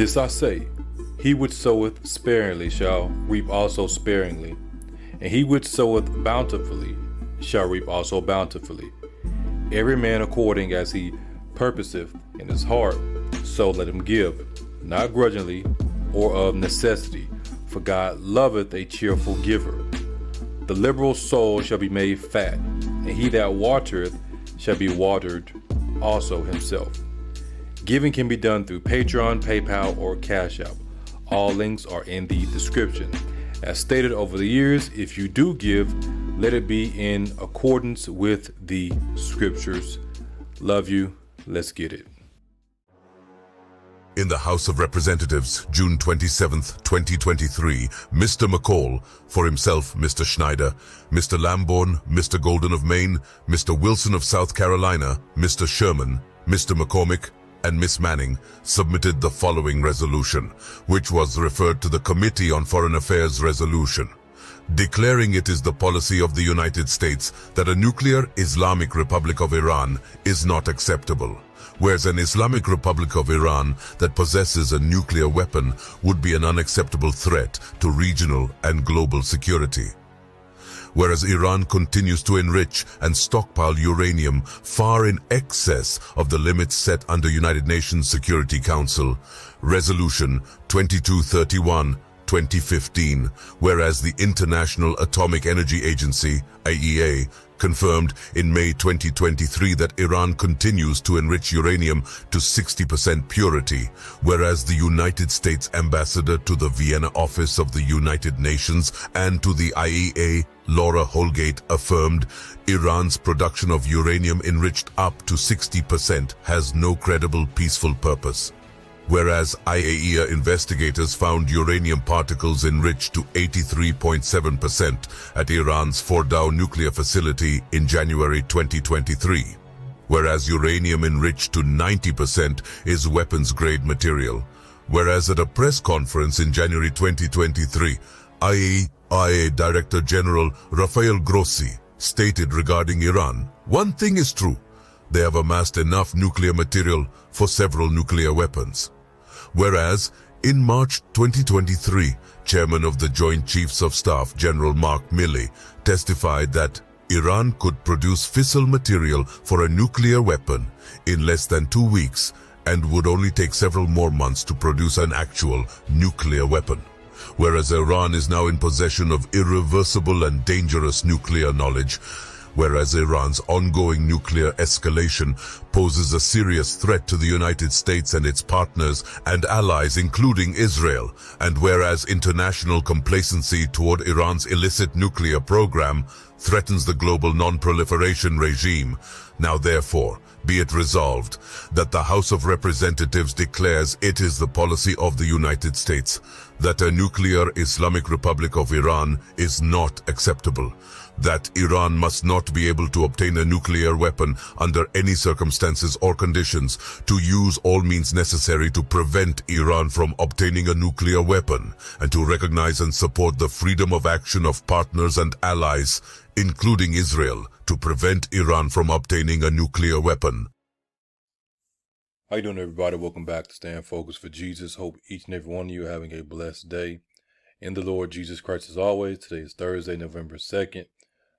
This I say, he which soweth sparingly shall reap also sparingly, and he which soweth bountifully shall reap also bountifully. Every man according as he purposeth in his heart, so let him give, not grudgingly or of necessity, for God loveth a cheerful giver. The liberal soul shall be made fat, and he that watereth shall be watered also himself. Giving can be done through Patreon, PayPal, or Cash App. All links are in the description. As stated over the years, if you do give, let it be in accordance with the scriptures. Love you. Let's get it. In the House of Representatives, June 27th, 2023, Mr. McCall, for himself, Mr. Schneider, Mr. Lamborn, Mr. Golden of Maine, Mr. Wilson of South Carolina, Mr. Sherman, Mr. McCormick, and Miss Manning submitted the following resolution, which was referred to the Committee on Foreign Affairs resolution, declaring it is the policy of the United States that a nuclear Islamic Republic of Iran is not acceptable, whereas an Islamic Republic of Iran that possesses a nuclear weapon would be an unacceptable threat to regional and global security. Whereas Iran continues to enrich and stockpile uranium far in excess of the limits set under United Nations Security Council, Resolution 2231, 2015, whereas the International Atomic Energy Agency, IAEA, confirmed in May 2023 that Iran continues to enrich uranium to 60% purity, whereas the United States ambassador to the Vienna office of the United Nations and to the IAEA, Laura Holgate, affirmed Iran's production of uranium enriched up to 60% has no credible peaceful purpose. Whereas IAEA investigators found uranium particles enriched to 83.7% at Iran's Fordow nuclear facility in January 2023. Whereas uranium enriched to 90% is weapons-grade material. Whereas at a press conference in January 2023, IAEA Director General Rafael Grossi stated regarding Iran, "One thing is true. They have amassed enough nuclear material for several nuclear weapons." Whereas, in March 2023, Chairman of the Joint Chiefs of Staff, General Mark Milley, testified that Iran could produce fissile material for a nuclear weapon in less than 2 weeks and would only take several more months to produce an actual nuclear weapon. Whereas Iran is now in possession of irreversible and dangerous nuclear knowledge, whereas Iran's ongoing nuclear escalation poses a serious threat to the United States and its partners and allies, including Israel, and whereas international complacency toward Iran's illicit nuclear program threatens the global non-proliferation regime. Now therefore, be it resolved that the House of Representatives declares it is the policy of the United States that a nuclear Islamic Republic of Iran is not acceptable, that Iran must not be able to obtain a nuclear weapon under any circumstances or conditions, to use all means necessary to prevent Iran from obtaining a nuclear weapon, and to recognize and support the freedom of action of partners and allies, including Israel, to prevent Iran from obtaining a nuclear weapon. How you doing, everybody? Welcome back to Stand Focused for Jesus. Hope each and every one of you are having a blessed day in the Lord Jesus Christ as always. Today is Thursday, November 2nd,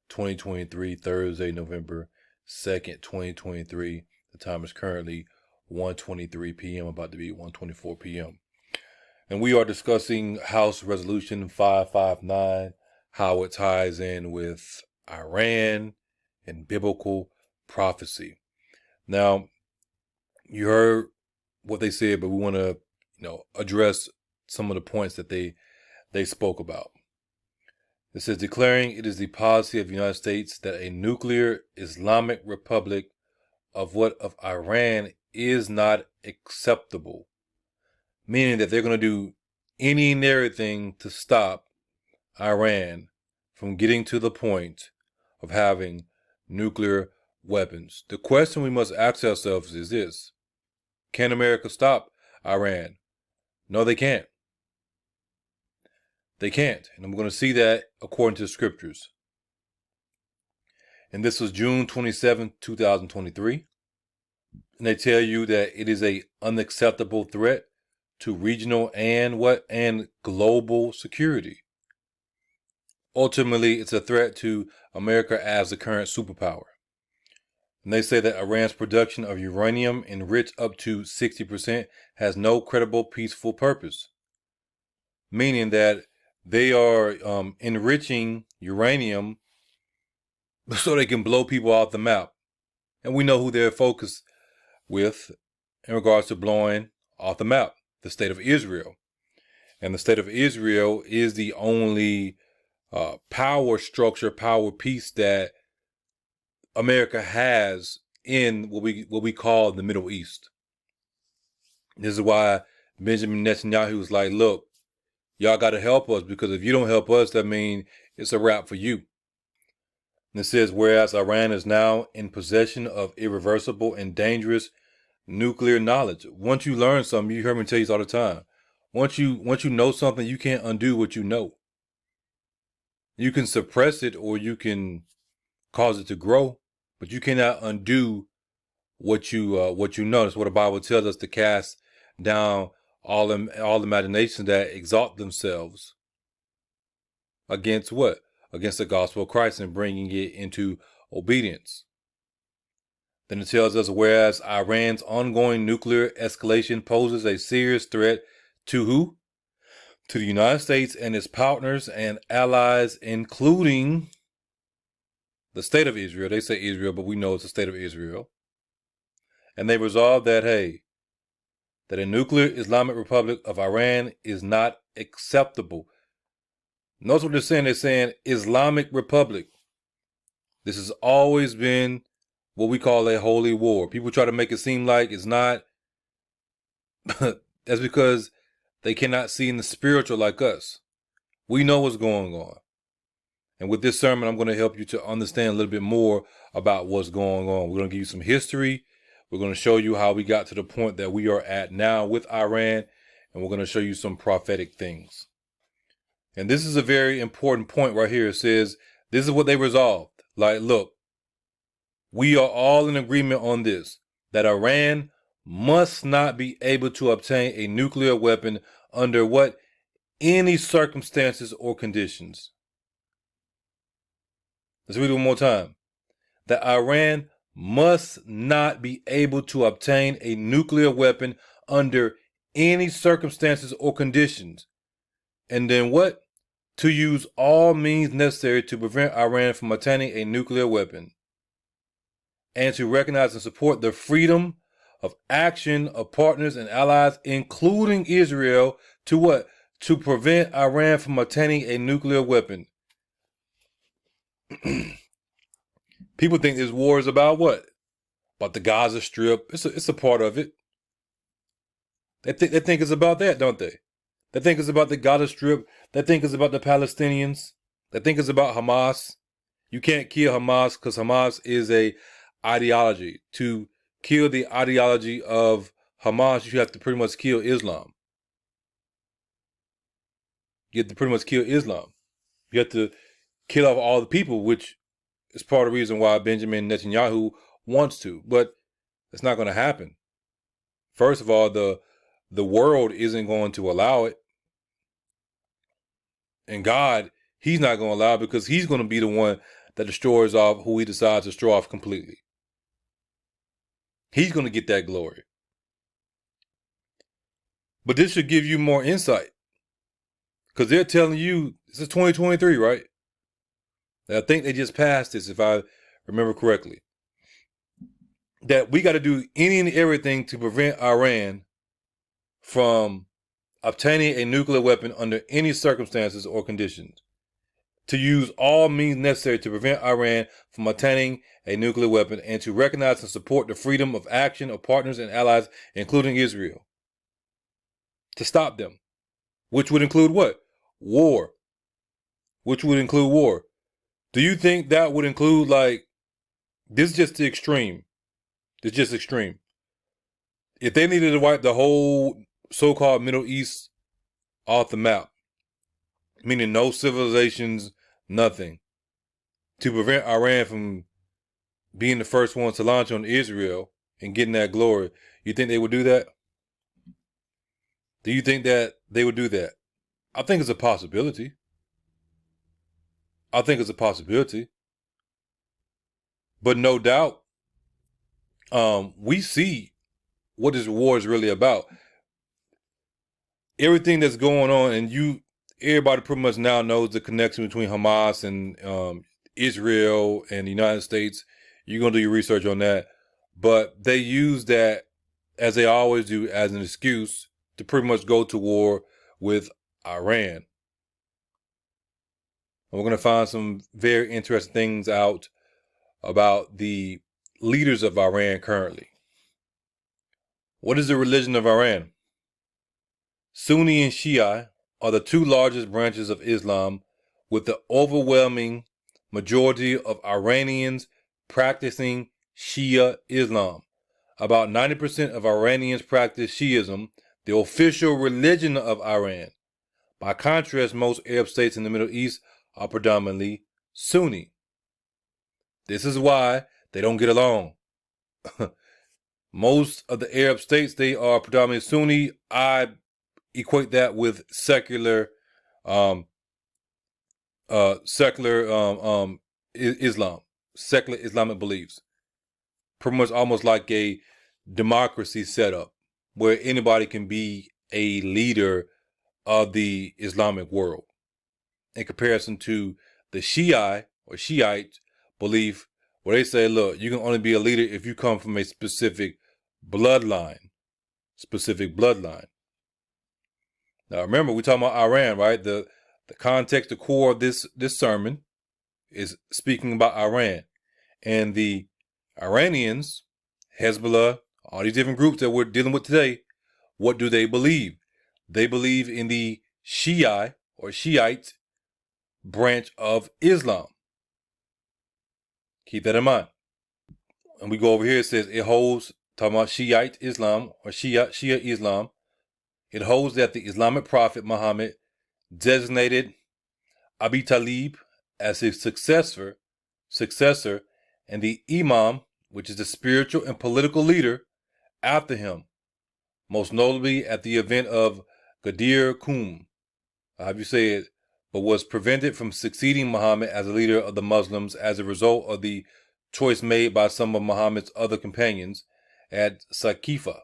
2023. Thursday, November 2nd, 2023. The time is currently 1:23 p.m., about to be 1:24 p.m. And we are discussing House Resolution 559, how it ties in with Iran and biblical prophecy. Now, you heard what they said, but we want to, address some of the points that they spoke about. It says, declaring it is the policy of the United States that a nuclear Islamic Republic of Iran is not acceptable. Meaning that they're going to do any and everything to stop Iran from getting to the point of having nuclear weapons. The question we must ask ourselves is this: can America stop Iran? No, they can't. They can't. And we're going to see that according to the scriptures. And this was June 27, 2023. And they tell you that it is an unacceptable threat to regional and global security. Ultimately, it's a threat to America as the current superpower. And they say that Iran's production of uranium enriched up to 60% has no credible peaceful purpose, meaning that they are enriching uranium so they can blow people off the map. And we know who they're focused with in regards to blowing off the map, the state of Israel. And the state of Israel is the only power structure, power piece that America has in what we call the Middle East. This is why Benjamin Netanyahu was like, look, y'all got to help us, because if you don't help us, that means it's a wrap for you. And it says, whereas Iran is now in possession of irreversible and dangerous nuclear knowledge. Once you learn something, you heard me tell you this all the time. Once you know something, you can't undo what you know. You can suppress it or you can cause it to grow, but you cannot undo what you know. That's what the Bible tells us, to cast down all imaginations that exalt themselves against what? Against the gospel of Christ, and bringing it into obedience. Then it tells us, whereas Iran's ongoing nuclear escalation poses a serious threat to who? To the United States and its partners and allies, including the state of Israel. They say Israel, but we know it's the state of Israel. And they resolved that, hey, that a nuclear Islamic Republic of Iran is not acceptable. Notice what they're saying. They're saying Islamic Republic. This has always been what we call a holy war. People try to make it seem like it's not. That's because they cannot see in the spiritual like us. We know what's going on. And with this sermon, I'm going to help you to understand a little bit more about what's going on. We're going to give you some history. We're going to show you how we got to the point that we are at now with Iran. And we're going to show you some prophetic things. And this is a very important point right here. It says, this is what they resolved. Like, look, we are all in agreement on this, that Iran must not be able to obtain a nuclear weapon under what? Any circumstances or conditions. Let's read it one more time. That Iran must not be able to obtain a nuclear weapon under any circumstances or conditions. And then what? To use all means necessary to prevent Iran from obtaining a nuclear weapon. And to recognize and support the freedom of action of partners and allies, including Israel, to what? To prevent Iran from obtaining a nuclear weapon. People think this war is about what? About the Gaza Strip. It's a part of it. They think it's about that, don't they? They think it's about the Gaza Strip. They think it's about the Palestinians. They think it's about Hamas. You can't kill Hamas because Hamas is a ideology. To kill the ideology of Hamas, you have to pretty much kill Islam. You have to pretty much kill Islam. You have to kill off all the people, which is part of the reason why Benjamin Netanyahu wants to. But it's not going to happen. First of all, the world isn't going to allow it. And God, he's not going to allow it, because he's going to be the one that destroys off who he decides to destroy off completely. He's going to get that glory. But this should give you more insight, because they're telling you, this is 2023, right? I think they just passed this, if I remember correctly, that we got to do any and everything to prevent Iran from obtaining a nuclear weapon under any circumstances or conditions. To use all means necessary to prevent Iran from obtaining a nuclear weapon, and to recognize and support the freedom of action of partners and allies, including Israel. To stop them. Which would include what? War. Which would include war. Do you think that would include, like, this is just the extreme. It's just extreme. If they needed to wipe the whole so-called Middle East off the map, meaning no civilizations, nothing, to prevent Iran from being the first ones to launch on Israel and getting that glory, you think they would do that? Do you think that they would do that? I think it's a possibility. But no doubt, we see what this war is really about. Everything that's going on, and everybody pretty much now knows the connection between Hamas and Israel and the United States. You're going to do your research on that. But they use that, as they always do, as an excuse to pretty much go to war with Iran. And we're going to find some very interesting things out about the leaders of Iran currently. What is the religion of Iran? Sunni and Shia are the two largest branches of Islam, with the overwhelming majority of Iranians practicing Shia Islam. About 90% of Iranians practice Shiism, the official religion of Iran. By contrast, most Arab states in the Middle East are predominantly Sunni. This is why they don't get along. Most of the Arab states, they are predominantly Sunni. I equate that with secular Islam, secular Islamic beliefs. Pretty much almost like a democracy setup where anybody can be a leader of the Islamic world. In comparison to the Shiite belief, where they say, look, you can only be a leader if you come from a specific bloodline. Now remember, we're talking about Iran, right? The context, the core of this sermon is speaking about Iran. And the Iranians, Hezbollah, all these different groups that we're dealing with today, what do they believe? They believe in the Shiite branch of Islam. Keep that in mind. And we go over here, it says it holds, talking about Shiite Islam or Shia Islam, it holds that the Islamic prophet Muhammad designated Abi Talib as his successor, and the Imam, which is the spiritual and political leader, after him, most notably at the event of Ghadir Qum, however you say it, but was prevented from succeeding Muhammad as a leader of the Muslims as a result of the choice made by some of Muhammad's other companions at Saqifa.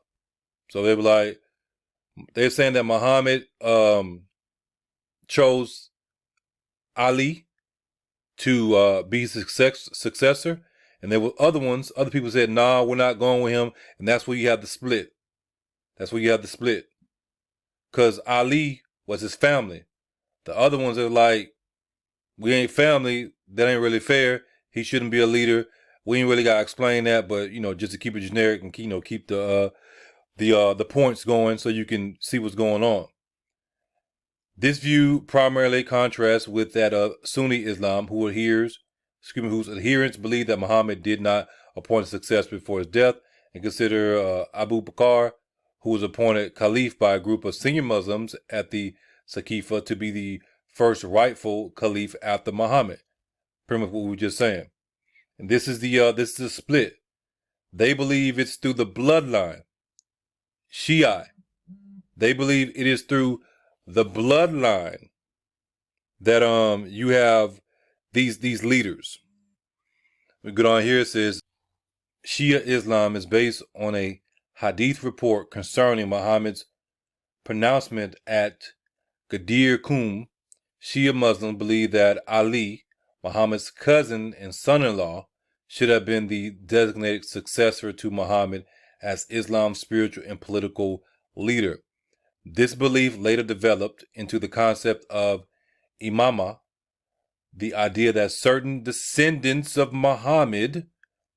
So they were like, they're saying that Muhammad chose Ali to be his successor, and there were other people said, nah, we're not going with him, and that's where you have the split. Because Ali was his family. The other ones are like, we ain't family, that ain't really fair, he shouldn't be a leader. We ain't really got to explain that, but, just to keep it generic and, keep the points going so you can see what's going on. This view primarily contrasts with that of Sunni Islam, whose adherents believe that Muhammad did not appoint a successor before his death, and consider Abu Bakr, who was appointed caliph by a group of senior Muslims at the Saqifa, to be the first rightful caliph after Muhammad. Pretty much what we were just saying. And this is the split. They believe it's through the bloodline. Shia, they believe it is through the bloodline that you have these leaders. We go on here, it says Shia Islam is based on a hadith report concerning Muhammad's pronouncement at Ghadir Qum. Shia Muslims believe that Ali, Muhammad's cousin and son-in-law, should have been the designated successor to Muhammad as Islam's spiritual and political leader. This belief later developed into the concept of imama, the idea that certain descendants of Muhammad,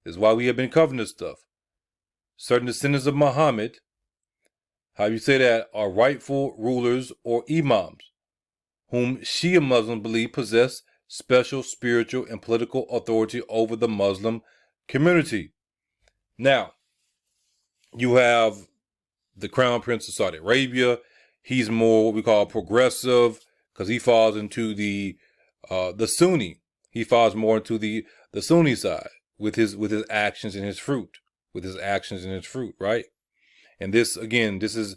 this is why we have been covering this stuff, certain descendants of Muhammad, how you say that, are rightful rulers or imams, whom Shia Muslims believe possess special spiritual and political authority over the Muslim community. Now, you have the Crown Prince of Saudi Arabia. He's more what we call progressive, because he falls into the Sunni. He falls more into the Sunni side with his actions and his fruit. Right? And this, again, this is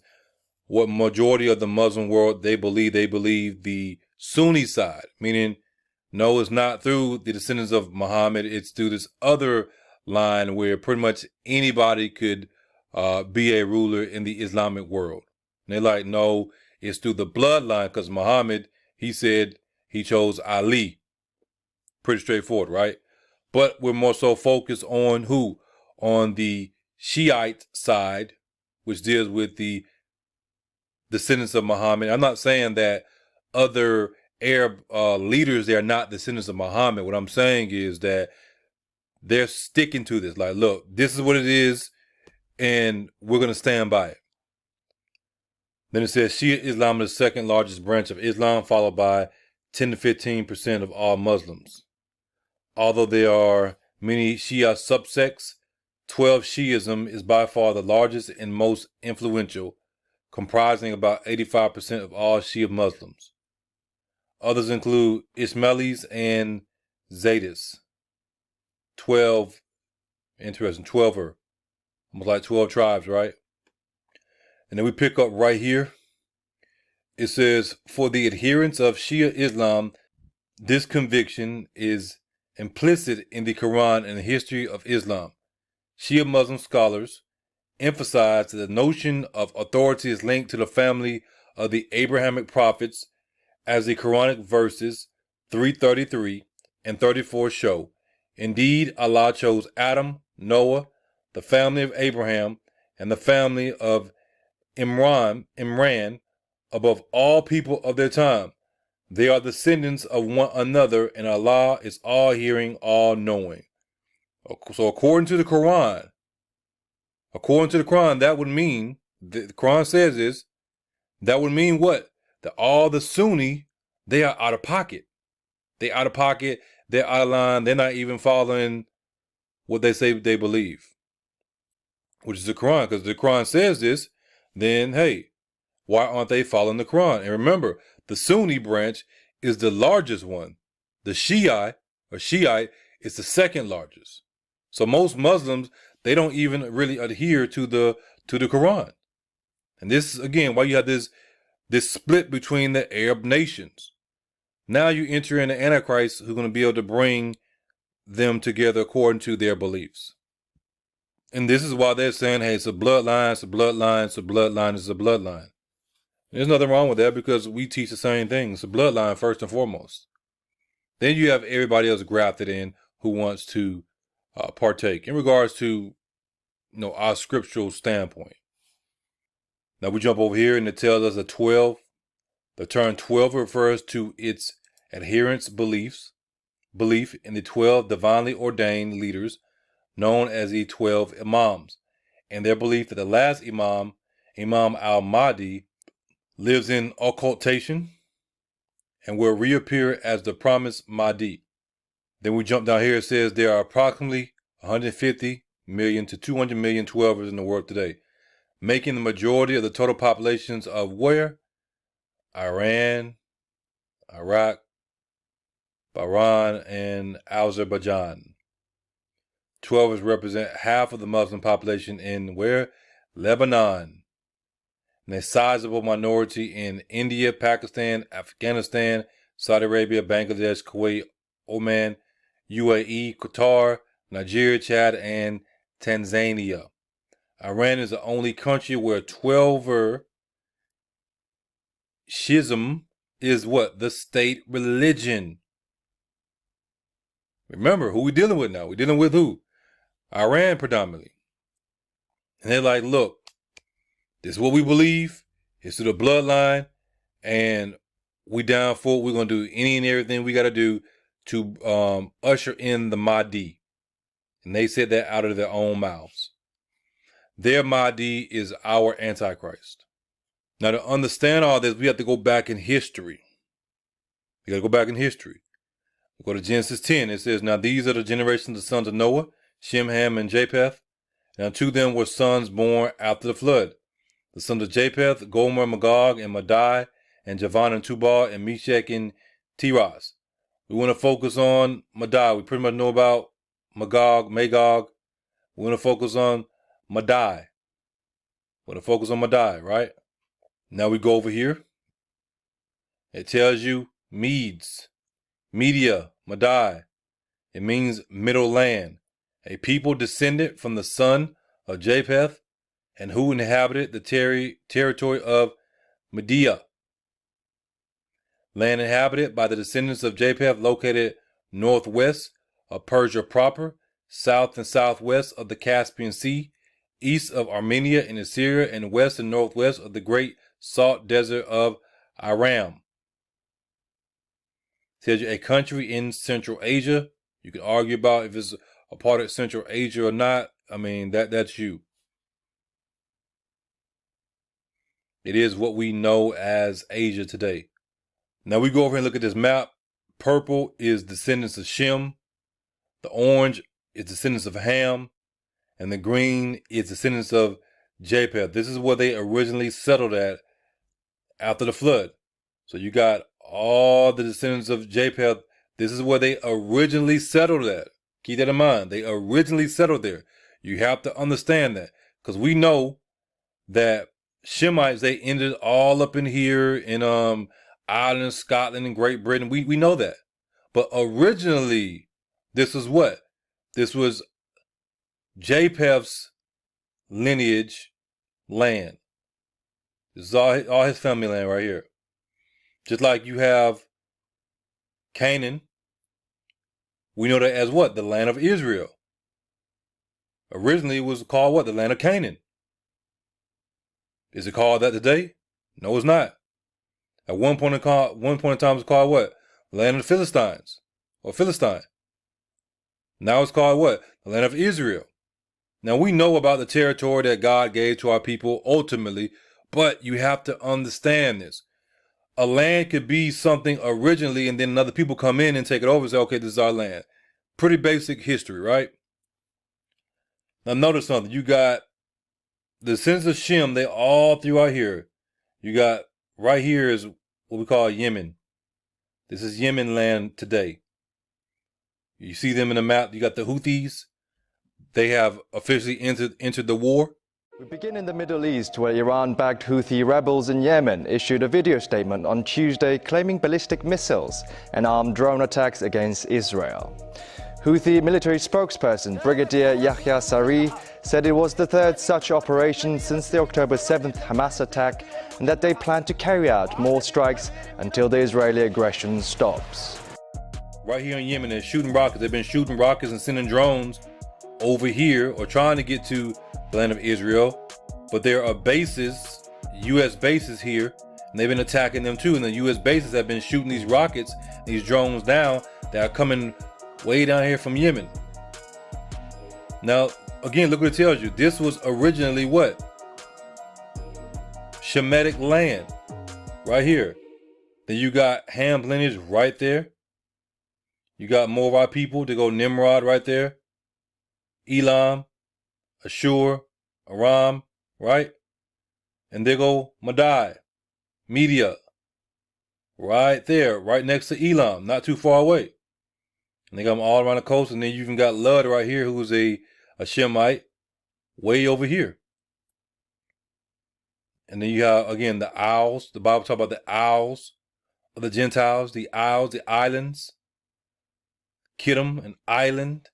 what majority of the Muslim world they believe the Sunni side, meaning no, it's not through the descendants of Muhammad. It's through this other line where pretty much anybody could be a ruler in the Islamic world. And they're like, no, it's through the bloodline, because Muhammad, he said he chose Ali. Pretty straightforward, right? But we're more so focused on who? On the Shiite side, which deals with the descendants of Muhammad. I'm not saying that other Arab leaders, they are not descendants of Muhammad. What I'm saying is that they're sticking to this. Like, look, this is what it is, and we're going to stand by it. Then it says Shia Islam is the second largest branch of Islam, followed by 10 to 15% of all Muslims. Although there are many Shia subsects, 12 Shiism is by far the largest and most influential, comprising about 85% of all Shia Muslims. Others include Ismailis and Zaydis. 12, interesting, 12 are almost like 12 tribes, right? And then we pick up right here. It says, for the adherents of Shia Islam, this conviction is implicit in the Quran and the history of Islam. Shia Muslim scholars emphasize that the notion of authority is linked to the family of the Abrahamic prophets, as the Quranic verses 333 and 34 show. Indeed, Allah chose Adam, Noah, the family of Abraham, and the family of Imran above all people of their time. They are descendants of one another, and Allah is all-hearing, all-knowing. So according to the Quran, that would mean, the Quran says this, that would mean what? That all the Sunni, they are out of pocket. They're out of pocket, they're out of line, they're not even following what they say they believe, which is the Quran. Because the Quran says this, then hey, why aren't they following the Quran? And remember, the Sunni branch is the largest one. The Shiite is the second largest. So most Muslims, they don't even really adhere to the Quran. And this is again why you have this split between the Arab nations. Now you enter in the Antichrist, who's going to be able to bring them together according to their beliefs. And this is why they're saying, hey, it's a bloodline, it's a bloodline, it's a bloodline, it's a bloodline. There's nothing wrong with that, because we teach the same thing. It's a bloodline first and foremost. Then you have everybody else grafted in who wants to partake in regards to, our scriptural standpoint. Now we jump over here and it tells us that 12. The term 12 refers to its adherents' belief in the 12 divinely ordained leaders known as the 12 Imams, and their belief that the last Imam, Imam al-Mahdi, lives in occultation and will reappear as the promised Mahdi. Then we jump down here. It says there are approximately 150 million to 200 million 12ers in the world today, making the majority of the total populations of where? Iran, Iraq, Bahrain, and Azerbaijan. 12ers represent half of the Muslim population in where? Lebanon. And a sizable minority in India, Pakistan, Afghanistan, Saudi Arabia, Bangladesh, Kuwait, Oman, UAE, Qatar, Nigeria, Chad, and Tanzania. Iran is the only country where 12er schism is what? The state religion. Remember who we dealing with now. We're dealing with who? Iran predominantly. And they're like, look, this is what we believe. It's through the bloodline. And we down for it. We're going to do any and everything we got to do to usher in the Mahdi. And they said that out of their own mouths. Their Mahdi is our Antichrist. Now, to understand all this, we have to go back in history. We got to go back in history. We go to Genesis 10. It says, now these are the generations of the sons of Noah, Shem, Ham, and Japheth. And unto them were sons born after the flood. The sons of Japheth, Gomer, Magog, and Madai, and Javan, and Tubal, and Meshach, and Tiras. We want to focus on Madai. We pretty much know about Magog. We want to focus on Madai. We want to focus on Madai, right? Now we go over here. It tells you Medes, Media, Madai. It means middle land, a people descended from the son of Japheth and who inhabited the territory of Media. Land inhabited by the descendants of Japheth located northwest of Persia proper, south and southwest of the Caspian Sea, east of Armenia and Assyria, and west and northwest of the great salt desert of Aram. It tells you a country in Central Asia. You can argue about if it's a part of Central Asia or not. I mean, that's you. It is what we know as Asia today. Now we go over and look at this map. Purple is descendants of Shem. The orange is descendants of Ham. And the green is descendants of Japheth. This is where they originally settled at after the flood. So you got all the descendants of Japheth. This is where they originally settled at. Keep that in mind. They originally settled there. You have to understand that. Because we know that Shemites, they ended all up in here in Ireland, Scotland, and Great Britain. We know that. But originally, this was what? This was Japheth's lineage land. This is all his family land right here. Just like you have Canaan, we know that as what? The land of Israel. Originally it was called what? The land of Canaan. Is it called that today? No, it's not. At one point in time it's called what? The land of the Philistines, or Philistine. Now it's called what? The land of Israel. Now we know about the territory that God gave to our people ultimately, but you have to understand this. A land could be something originally, and then other people come in and take it over and say, okay, this is our land. Pretty basic history, right? Now notice something. You got the descendants of Shem, they all throughout here. You got right here is what we call Yemen. This is Yemen land today. You see them in the map. You got the Houthis. They have officially entered the war. We begin in the Middle East, where Iran-backed Houthi rebels in Yemen issued a video statement on Tuesday claiming ballistic missiles and armed drone attacks against Israel. Houthi military spokesperson Brigadier Yahya Saree said it was the third such operation since the October 7th Hamas attack, and that they plan to carry out more strikes until the Israeli aggression stops. Right here in Yemen, they're shooting rockets. They've been shooting rockets and sending drones over here, or trying to get to the land of Israel. But there are bases, U.S. bases here, and they've been attacking them too. And the U.S. bases have been shooting these rockets, these drones down that are coming way down here from Yemen. Now, again, look what it tells you. This was originally what? Shemitic land, right here. Then you got Ham's lineage right there. You got more of our people to go Nimrod right there. Elam, Ashur, Aram, right? And there go Madai, Media, right there, right next to Elam, not too far away. And they got them all around the coast. And then you even got Lud right here, who's a Shemite, way over here. And then you have, again, the Isles. The Bible talks about the Isles of the Gentiles, the Isles, the islands. Kittim, an island.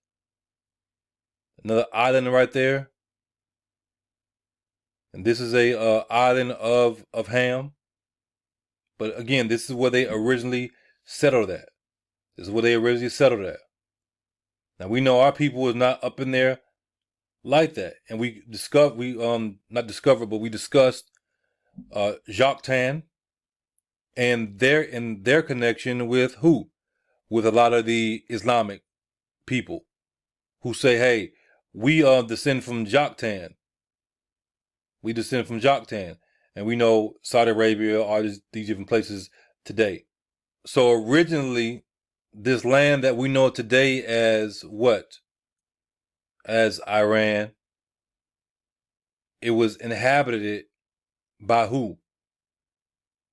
Another island right there. And this is a island of Ham. But again, this is where they originally settled at. This is where they originally settled at. Now we know our people is not up in there like that. And we discussed Joktan and their connection with who? With a lot of the Islamic people who say, hey, we descend from Joktan. We descend from Joktan. And we know Saudi Arabia, all these different places today. So originally, this land that we know today as what? As Iran, it was inhabited by who?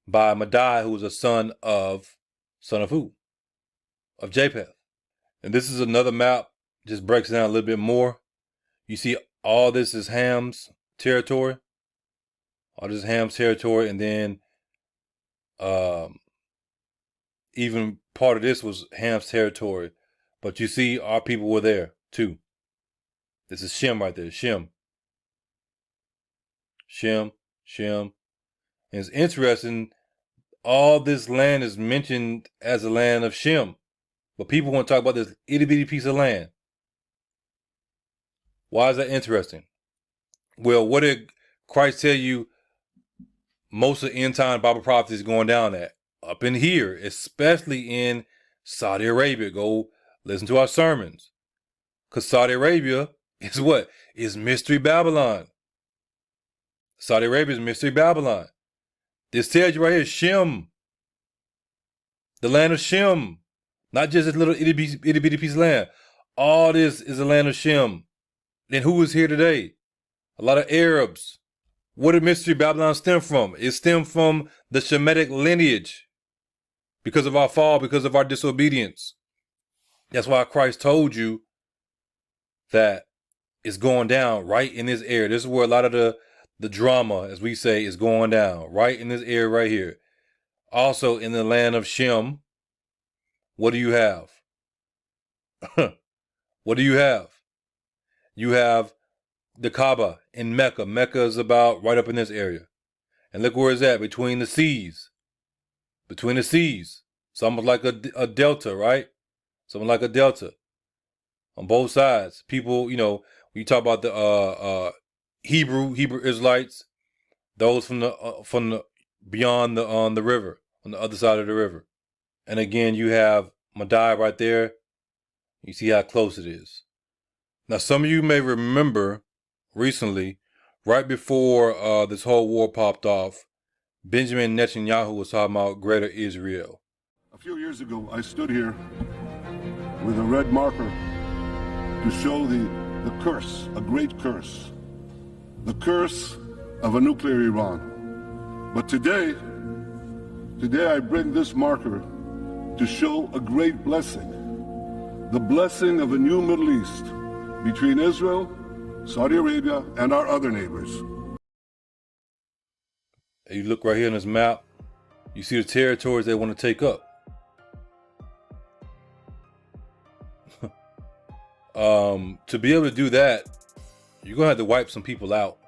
By Madai, who was a son of who? Of Japheth. And this is another map, just breaks it down a little bit more. You see all this is Ham's territory. All this Ham's territory, and then even part of this was Ham's territory. But you see, our people were there too. This is Shem right there. Shem. And it's interesting, all this land is mentioned as the land of Shem. But people want to talk about this itty bitty piece of land. Why is that interesting? Well, what did Christ tell you most of the end time Bible prophecy is going down at? Up in here, especially in Saudi Arabia. Go listen to our sermons. Because Saudi Arabia is what? Is Mystery Babylon. Saudi Arabia is Mystery Babylon. This tells you right here, Shem. The land of Shem. Not just this little itty bitty piece of land. All this is the land of Shem. Then who is here today? A lot of Arabs. Where did Mystery Babylon stem from? It stemmed from the Shemitic lineage. Because of our fall, because of our disobedience. That's why Christ told you that it's going down right in this area. This is where a lot of the drama, as we say, is going down. Right in this area right here. Also in the land of Shem, what do you have? What do you have? You have the Kaaba in Mecca. Mecca is about right up in this area. And look where it's at, between the seas. Between the seas. It's almost like a delta, right? Something like a delta. On both sides. People, you know, when you talk about the Hebrew Israelites, those from the beyond the on the river, on the other side of the river. And again, you have Madai right there. You see how close it is. Now, some of you may remember recently, right before this whole war popped off, Benjamin Netanyahu was talking about Greater Israel. A few years ago, I stood here with a red marker to show the curse, a great curse, the curse of a nuclear Iran. But today I bring this marker to show a great blessing, the blessing of a new Middle East between Israel, Saudi Arabia, and our other neighbors. You look right here on this map, you see the territories they want to take up. To be able to do that, you're going to have to wipe some people out,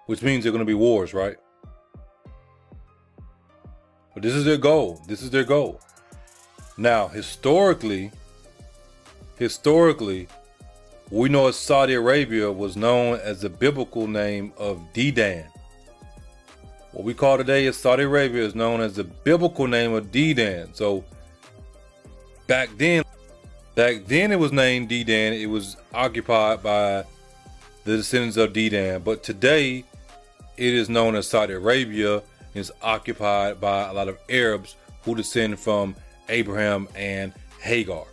which means there are going to be wars, right? But this is their goal. This is their goal. Now, historically, we know Saudi Arabia was known as the biblical name of Dedan. What we call today as Saudi Arabia is known as the biblical name of Dedan. So back then it was named Dedan. It was occupied by the descendants of Dedan. But today it is known as Saudi Arabia and is occupied by a lot of Arabs who descend from Abraham and Hagar.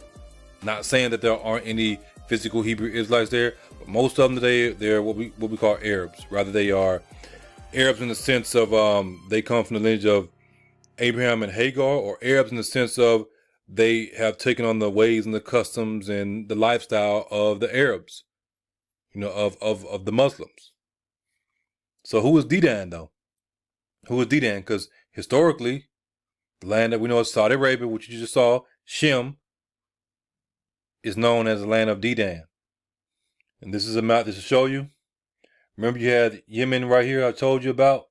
Not saying that there aren't any physical Hebrew Israelites there, but most of them today, they're what we call Arabs. Rather, they are Arabs in the sense of they come from the lineage of Abraham and Hagar, or Arabs in the sense of they have taken on the ways and the customs and the lifestyle of the Arabs, you know, of the Muslims. So who is Dedan though? Who is Dedan? Because historically, the land that we know as Saudi Arabia, which you just saw, Shem, is known as the land of Dedan. And this is a map that should show you. Remember you had Yemen right here I told you about,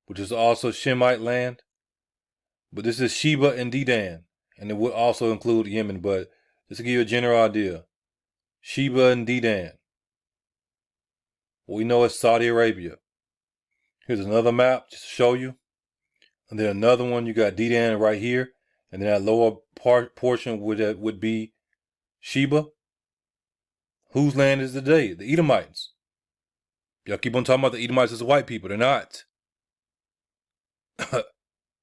which is also Shemite land. But this is Sheba and Dedan. And it would also include Yemen, but just to give you a general idea. Sheba and Dedan. What we know as Saudi Arabia. Here's another map just to show you. And then another one, you got Dedan right here. And then that lower portion would be Sheba. Whose land is today? The Edomites. Y'all keep on talking about the Edomites as white people. They're not.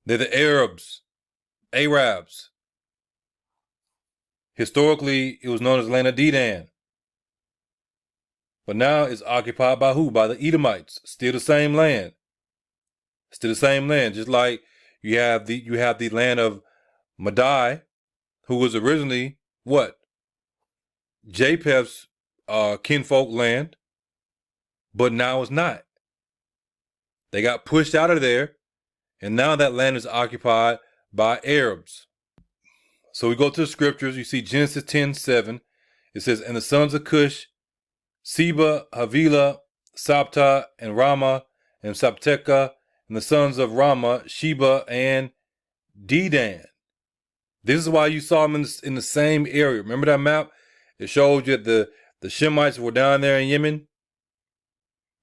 They're the Arabs. Historically, it was known as the land of Dedan. But now it's occupied by who? By the Edomites. Still the same land. Just like you have the land of Madai, who was originally what? Japheth's kinfolk land, but now it's not. They got pushed out of there, and now that land is occupied by Arabs. So we go to the scriptures. You see Genesis 10:7. It says, and the sons of Cush, Seba, Havilah, Sabta, and Rama, and Sabteka, and the sons of Rama, Sheba, and Dedan. This is why you saw them in the same area. Remember that map? It showed you that the Shemites were down there in Yemen.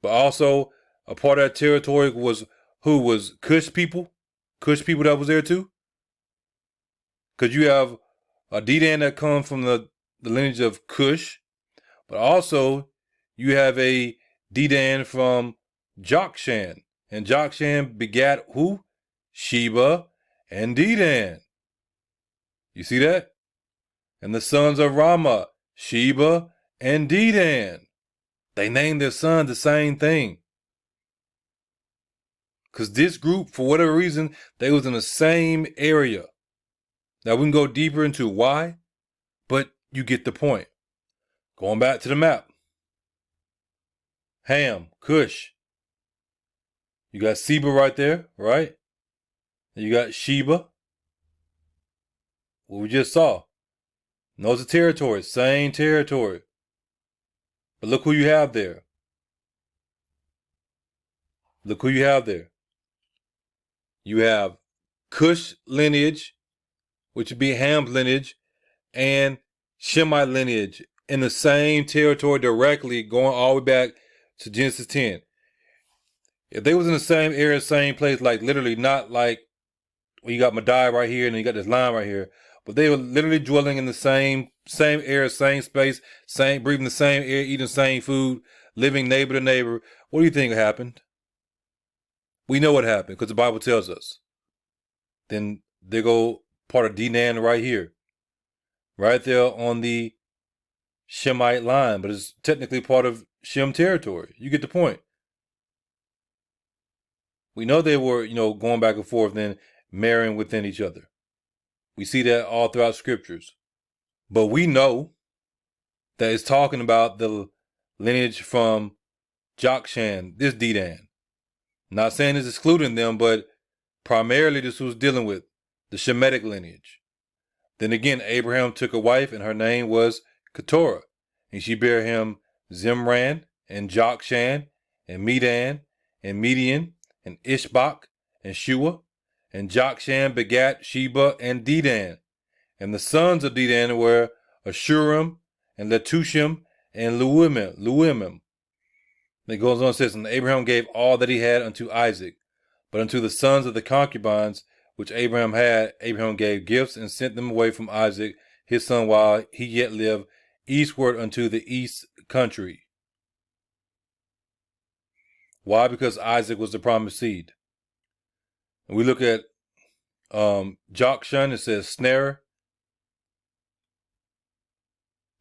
But also, a part of that territory was Cush people. Cush people that was there too. Because you have a Dedan that comes from the lineage of Cush. But also, you have a Dedan from Jokshan. And Jokshan begat who? Sheba and Dedan. You see that? And the sons of Rama, Sheba and Dedan. They named their sons the same thing. Because this group, for whatever reason, they was in the same area. Now we can go deeper into why, but you get the point. Going back to the map. Ham, Cush. You got Seba right there, right? And you got Sheba. What we just saw. Knows the territory, same territory. But look who you have there. Look who you have there. You have Cush lineage, which would be Ham's lineage, and Shemite lineage in the same territory directly, going all the way back to Genesis 10. If they was in the same area, same place, like literally not like, well, you got Madai right here and you got this line right here, but they were literally dwelling in the same area, same space, breathing the same air, eating the same food, living neighbor to neighbor. What do you think happened? We know what happened because the Bible tells us. Then there go part of Dedan right here. Right there on the Shemite line, but it's technically part of Shem territory. You get the point. We know they were, going back and forth, then marrying within each other. We see that all throughout scriptures. But we know that it's talking about the lineage from Jokshan, this Dedan. Not saying it's excluding them, but primarily this was dealing with the Shemitic lineage. Then again, Abraham took a wife, and her name was Keturah, and she bare him Zimran, and Jokshan, and Medan, and Median, and Ishbak, and Shua, and Jokshan begat Sheba and Dedan. And the sons of Dedan were Ashurim, and Letushim, and Luimim. And it goes on and says, and Abraham gave all that he had unto Isaac, but unto the sons of the concubines which Abraham had, Abraham gave gifts and sent them away from Isaac, his son, while he yet lived, eastward unto the east country. Why? Because Isaac was the promised seed. And we look at Jokshan, it says snare,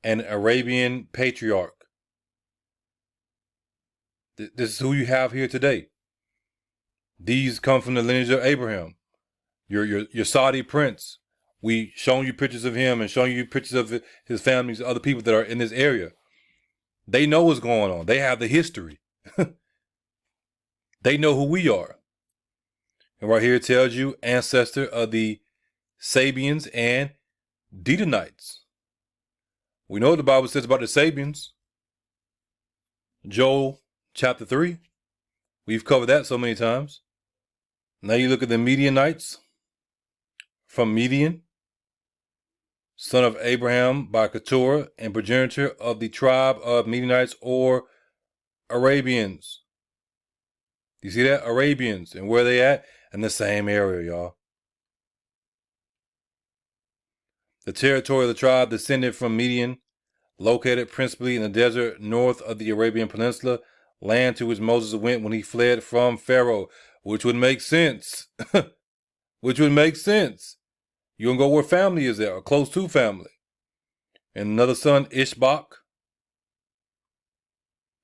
and Arabian patriarch. This is who you have here today. These come from the lineage of Abraham. Your Saudi prince. We shown you pictures of him and shown you pictures of his families, other people that are in this area. They know what's going on. They have the history. They know who we are. And right here it tells you ancestor of the Sabians and Dedanites. We know what the Bible says about the Sabians. Joel chapter 3. We've covered that so many times. Now you look at the Midianites from Midian, son of Abraham by Keturah, and progenitor of the tribe of Midianites or Arabians. You see that? Arabians. And where they at? In the same area, y'all. The territory of the tribe descended from Midian, located principally in the desert north of the Arabian Peninsula, land to which Moses went when he fled from Pharaoh, which would make sense. Which would make sense. You're going to go where family is there, or close to family. And another son, Ishbak,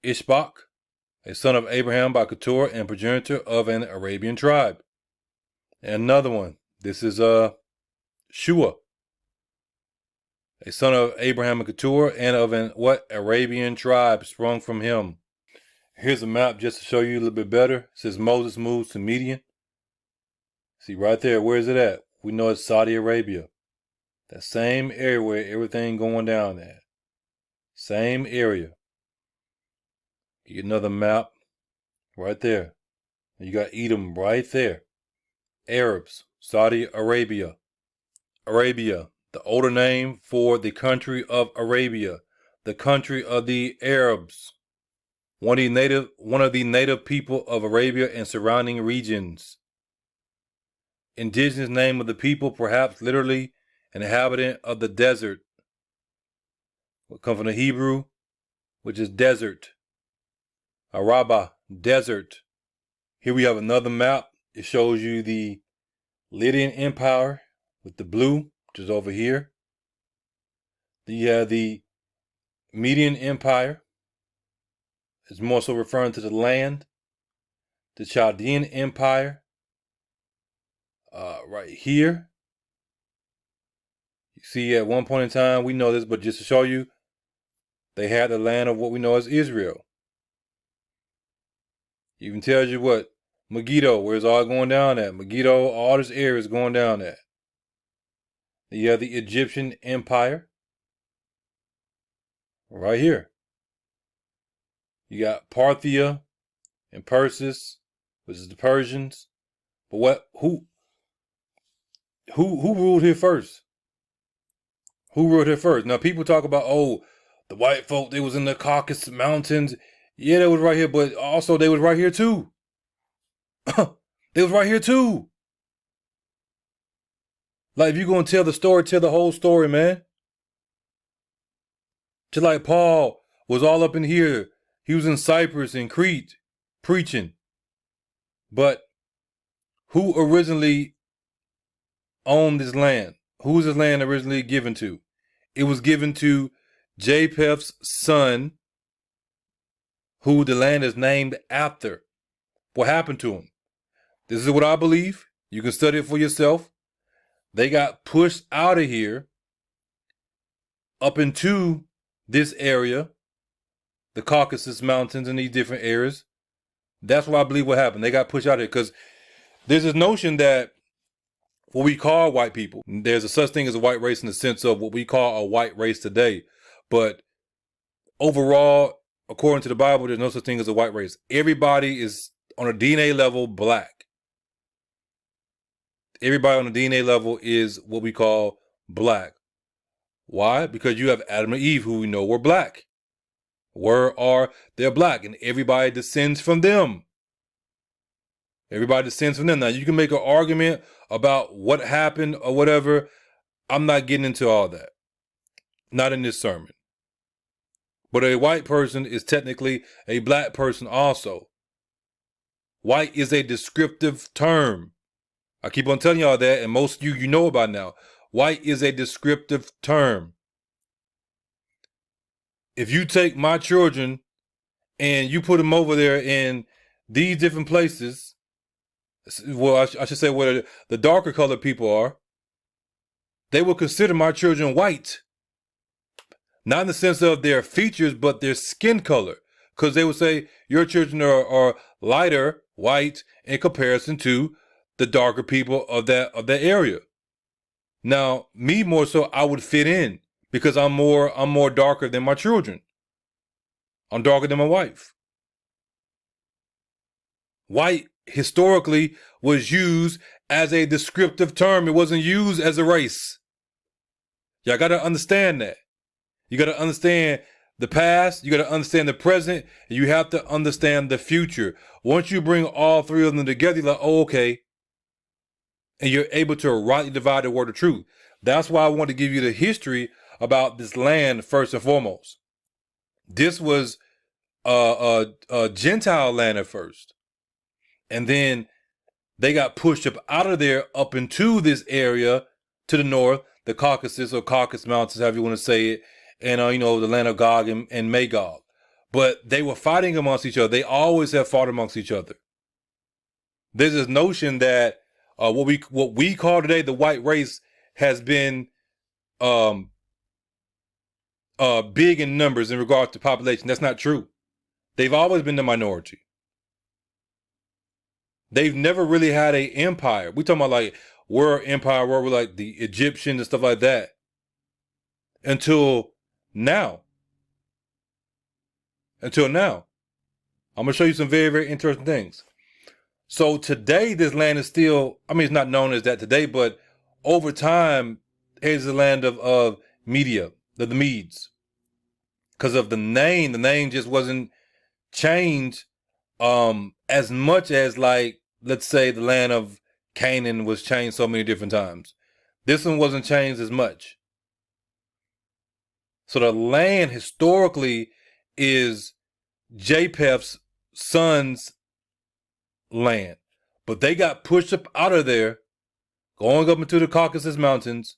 a son of Abraham by Keturah and progenitor of an Arabian tribe. And another one, this is Shua, a son of Abraham and Keturah and of an Arabian tribe sprung from him. Here's a map just to show you a little bit better. It says Moses moves to Midian. See right there, where is it at? We know it's Saudi Arabia. That same area where everything going down at. Same area. Get another map right there. You got Edom right there. Arabs, Saudi Arabia. Arabia, the older name for the country of Arabia, the country of the Arabs. One of the native people of Arabia and surrounding regions. Indigenous name of the people, perhaps literally an inhabitant of the desert. Will come from the Hebrew, which is desert. Araba, desert. Here we have another map. It shows you the Lydian Empire with the blue, which is over here. Then you have the Median Empire. It's more so referring to the land. The Chaldean Empire. Right here. You see, at one point in time, we know this, but just to show you, they had the land of what we know as Israel. Even tells you what Megiddo, where it's all going down at. Megiddo, all this area is going down at. You have the Egyptian Empire. Right here. You got Parthia and Persis, which is the Persians. But who ruled here first? Who ruled here first? Now people talk about, oh, the white folk, they was in the Caucasus Mountains. Yeah, they was right here, but also they was right here too. They was right here too. Like, if you're going to tell the story, tell the whole story, man. Just like Paul was all up in here. He was in Cyprus and Crete preaching. But who originally owned this land? Who was this land originally given to? It was given to Japheth's son, who the land is named after. What happened to him? This is what I believe. You can study it for yourself. They got pushed out of here up into this area, the Caucasus Mountains and these different areas. That's what I believe what happened. They got pushed out of here because there's this notion that what we call white people, there's a such thing as a white race in the sense of what we call a white race today. But overall, according to the Bible, there's no such thing as a white race. Everybody is on a DNA level black. Everybody on the DNA level is what we call black. Why? Because you have Adam and Eve, who we know were black. They're black, and everybody descends from them. Everybody descends from them. Now, you can make an argument about what happened or whatever. I'm not getting into all that. Not in this sermon. But a white person is technically a black person also. White is a descriptive term. I keep on telling y'all that, and most of you know about now. White is a descriptive term. If you take my children and you put them over there in these different places, well, I should say where the darker colored people are, they will consider my children white. Not in the sense of their features, but their skin color. Because they would say your children are lighter white in comparison to the darker people of that area. Now, me more so, I would fit in because I'm more darker than my children. I'm darker than my wife. White historically was used as a descriptive term. It wasn't used as a race. Y'all got to understand that. You got to understand the past, you got to understand the present, and you have to understand the future. Once you bring all three of them together, you're like, oh, okay. And you're able to rightly divide the word of truth. That's why I want to give you the history about this land first and foremost. This was a Gentile land at first. And then they got pushed up out of there up into this area to the north, the Caucasus or Caucasus Mountains, however you want to say it. And, the land of Gog and Magog. But they were fighting amongst each other. They always have fought amongst each other. There's this notion that what we call today the white race has been big in numbers in regard to population. That's not true. They've always been the minority. They've never really had an empire. We talking about like world empire, where we're like the Egyptians and stuff like that. Until now. Until now. I'm going to show you some very, very interesting things. So today, this land is still, I mean, it's not known as that today, but over time, it's the land of Media, the Medes. Because of the name just wasn't changed as much as, like, let's say the land of Canaan was changed so many different times. This one wasn't changed as much. So the land historically is Japheth's son's land. But they got pushed up out of there, going up into the Caucasus Mountains.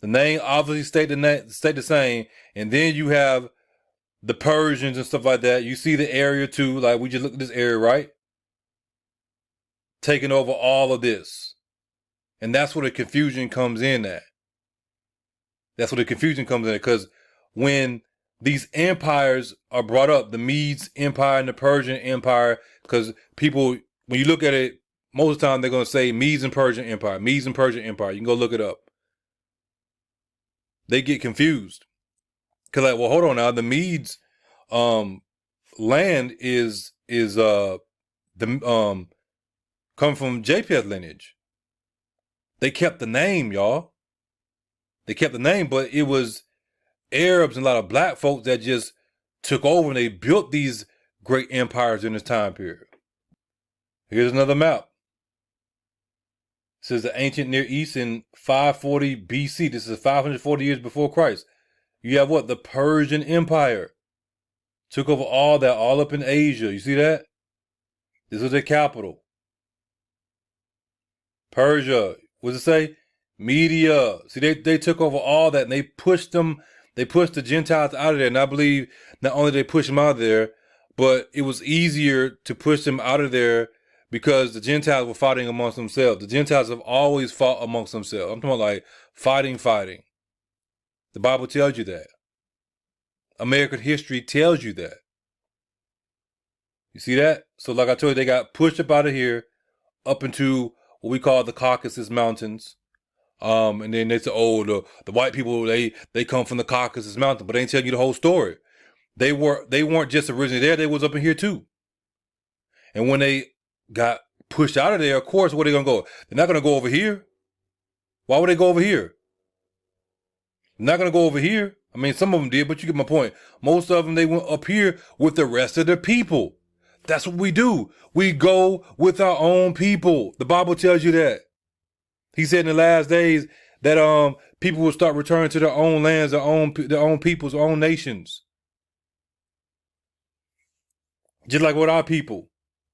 The name obviously stayed the same. And then you have the Persians and stuff like that. You see the area too. Like, we just looked at this area, right? Taking over all of this. And that's where the confusion comes in at. That's where the confusion comes in. Because when these empires are brought up, the Medes Empire and the Persian Empire, because people, when you look at it, most of the time they're going to say Medes and Persian Empire, Medes and Persian Empire. You can go look it up. They get confused. Because, like, well, hold on now. The Medes land is come from Japheth lineage. They kept the name, y'all. They kept the name, but it was Arabs and a lot of black folks that just took over and they built these great empires in this time period. Here's another map. It says the ancient Near East in 540 BC. This is 540 years before Christ. You have what? The Persian Empire. Took over all that, all up in Asia. You see that? This was their capital. Persia. What does it say? Media. See, they took over all that and they pushed them. They pushed the Gentiles out of there. And I believe not only did they push them out of there, but it was easier to push them out of there because the Gentiles were fighting amongst themselves. The Gentiles have always fought amongst themselves. I'm talking about like fighting. The Bible tells you that. American history tells you that. You see that? So like I told you, they got pushed up out of here, up into what we call the Caucasus Mountains. And then they say, oh, the white people, they come from the Caucasus Mountain, but they ain't telling you the whole story. They weren't just originally there, they was up in here too. And when they got pushed out of there, of course, where they gonna go? They're not gonna go over here. Why would they go over here? They're not gonna go over here. I mean, some of them did, but you get my point. Most of them, they went up here with the rest of the people. That's what we do. We go with our own people. The Bible tells you that. He said in the last days that people will start returning to their own lands, their own peoples, their own nations. Just like with our people.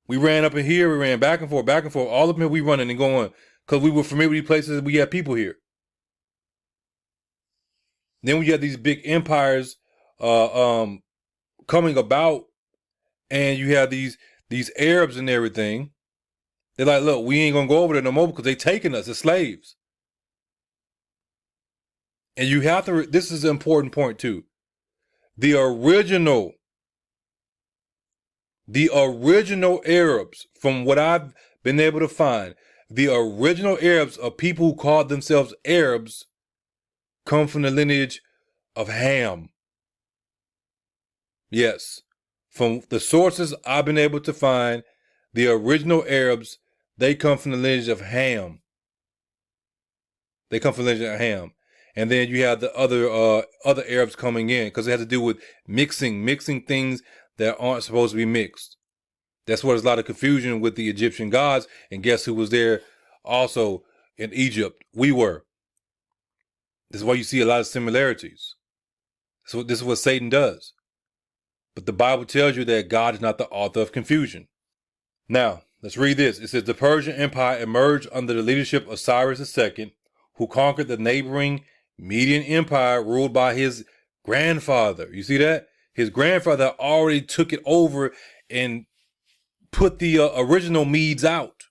We ran up in here, we ran back and forth, all up here we running and going, because we were familiar with these places, we had people here. Then we had these big empires coming about, and you have these Arabs and everything. They're like, look, we ain't gonna go over there no more because they taking us as slaves. And you have to, this is an important point too. The original Arabs, from what I've been able to find, the original Arabs are people who called themselves Arabs, come from the lineage of Ham. Yes. From the sources I've been able to find, the original Arabs, they come from the lineage of Ham. They come from the lineage of Ham. And then you have the other Arabs coming in because it has to do with mixing things that aren't supposed to be mixed. That's why there's a lot of confusion with the Egyptian gods. And guess who was there also in Egypt? We were. This is why you see a lot of similarities. So this is what Satan does. But the Bible tells you that God is not the author of confusion. Now, let's read this. It says, the Persian Empire emerged under the leadership of Cyrus II, who conquered the neighboring Median Empire ruled by his grandfather. You see that? His grandfather already took it over and put the original Medes out.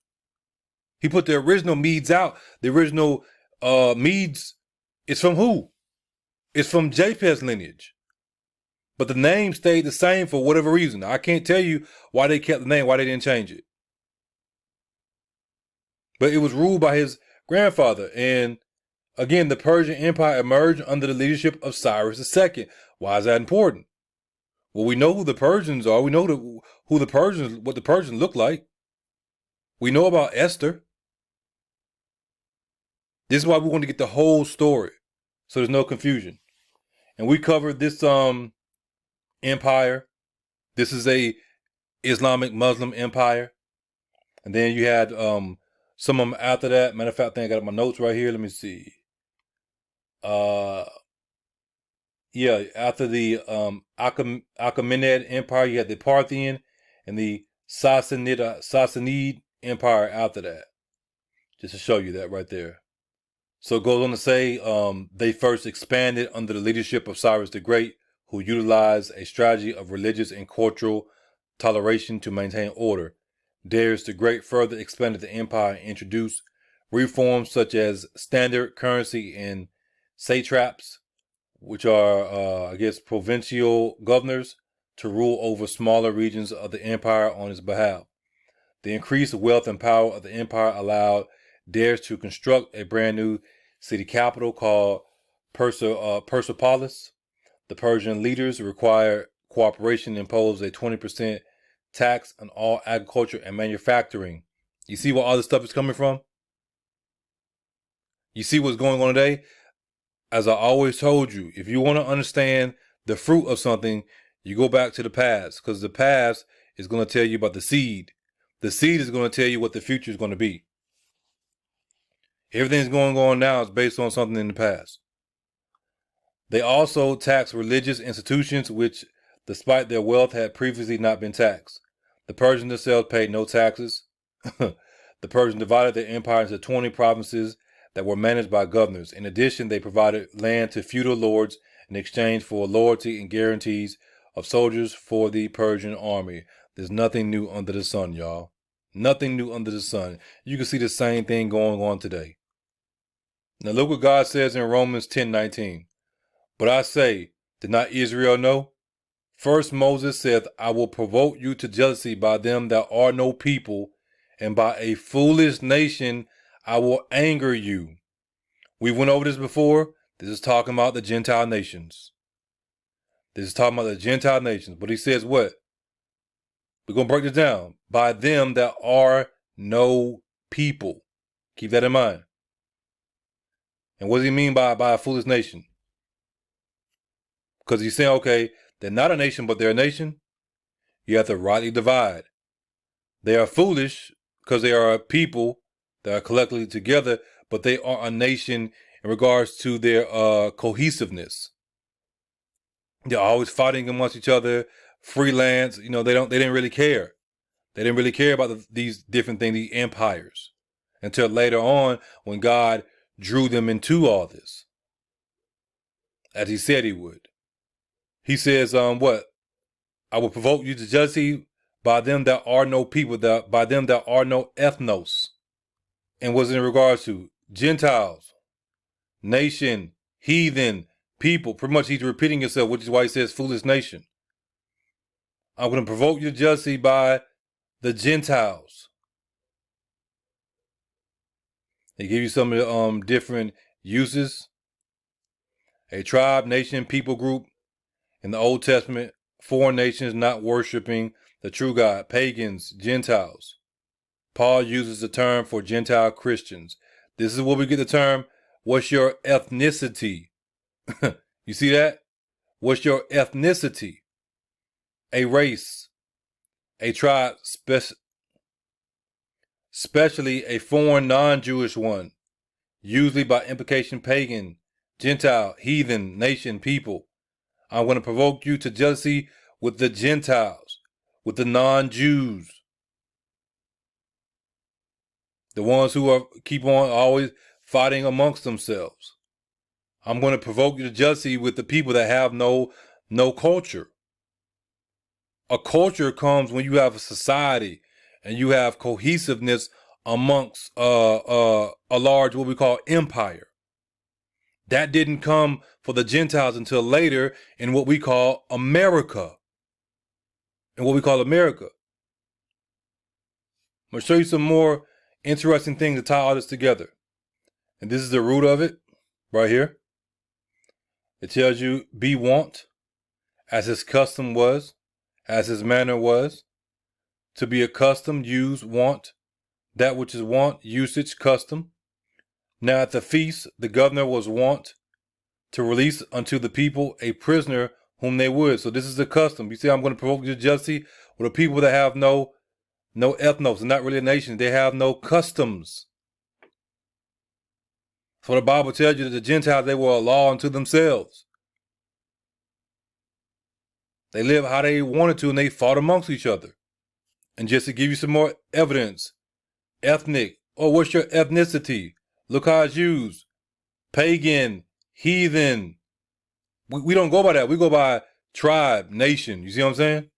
He put the original Medes out. The original Medes is from who? It's from Japheth's lineage. But the name stayed the same for whatever reason. I can't tell you why they kept the name, why they didn't change it. But it was ruled by his grandfather. And again, the Persian Empire emerged under the leadership of Cyrus II. Why is that important? Well, we know who the Persians are. We know what the Persians look like. We know about Esther. This is why we want to get the whole story, so there's no confusion. And we covered this empire. This is a Islamic Muslim empire. And then you had some of them after that. Matter of fact, I think I got my notes right here. Let me see. Yeah, after the Achaemenid Empire, you had the Parthian and the Sassanid Empire after that. Just to show you that right there. So it goes on to say they first expanded under the leadership of Cyrus the Great, who utilized a strategy of religious and cultural toleration to maintain order. Darius the Great further expanded the empire and introduced reforms such as standard currency and satraps, which are, provincial governors to rule over smaller regions of the empire on his behalf. The increased wealth and power of the empire allowed Darius to construct a brand new city capital called Persepolis. The Persian leaders required cooperation and imposed a 20% tax on all agriculture and manufacturing. You see where all this stuff is coming from? You see what's going on today? As I always told you, if you want to understand the fruit of something, you go back to the past, because the past is going to tell you about the seed. The seed is going to tell you what the future is going to be. Everything's going on now is based on something in the past. They also taxed religious institutions which, despite their wealth, had previously not been taxed. The Persians themselves paid no taxes. The Persians divided their empire into 20 provinces that were managed by governors. In addition, they provided land to feudal lords in exchange for loyalty and guarantees of soldiers for the Persian army. There's nothing new under the sun, y'all. Nothing new under the sun. You can see the same thing going on today. Now look what God says in Romans 10:19. But I say, did not Israel know? First Moses saith, I will provoke you to jealousy by them that are no people, and by a foolish nation I will anger you. We went over this before. This is talking about the Gentile nations. This is talking about the Gentile nations. But he says what? We're going to break this down. By them that are no people. Keep that in mind. And what does he mean by a foolish nation? Because he's saying, okay, they're not a nation, but they're a nation. You have to rightly divide. They are foolish because they are a people that are collectively together, but they are a nation in regards to their cohesiveness. They're always fighting amongst each other, freelance. They didn't really care. They didn't really care about these different things, these empires, until later on when God drew them into all this, as he said he would. He says, what? I will provoke you to jealousy by them that are no people, by them that are no ethnos. And what's in regards to Gentiles, nation, heathen, people. Pretty much he's repeating himself, which is why he says foolish nation. I'm going to provoke you to jealousy by the Gentiles. They give you some of the different uses. A tribe, nation, people group. In the Old Testament, foreign nations not worshiping the true God, pagans, Gentiles. Paul uses the term for Gentile Christians. This is where we get the term, what's your ethnicity? You see that? What's your ethnicity? A race, a tribe, especially a foreign non-Jewish one, usually by implication pagan, Gentile, heathen, nation, people. I'm going to provoke you to jealousy with the Gentiles, with the non-Jews. The ones who keep on always fighting amongst themselves. I'm going to provoke you to jealousy with the people that have no culture. A culture comes when you have a society and you have cohesiveness amongst a large, what we call empire. That didn't come for the Gentiles until later in what we call America. I'm going to show you some more interesting things to tie all this together. And this is the root of it right here. It tells you, be wont, as his custom was, as his manner was. To be accustomed, use, wont. That which is wont, usage, custom. Now at the feast, the governor was wont to release unto the people a prisoner whom they would. So this is the custom. You see, I'm going to provoke your jealousy with the people that have no ethnos, and not really a nation. They have no customs. So the Bible tells you that the Gentiles, they were a law unto themselves. They lived how they wanted to, and they fought amongst each other. And just to give you some more evidence, ethnic, what's your ethnicity? Look how it's used. Pagan, heathen. We don't go by that. We go by tribe, nation. You see what I'm saying?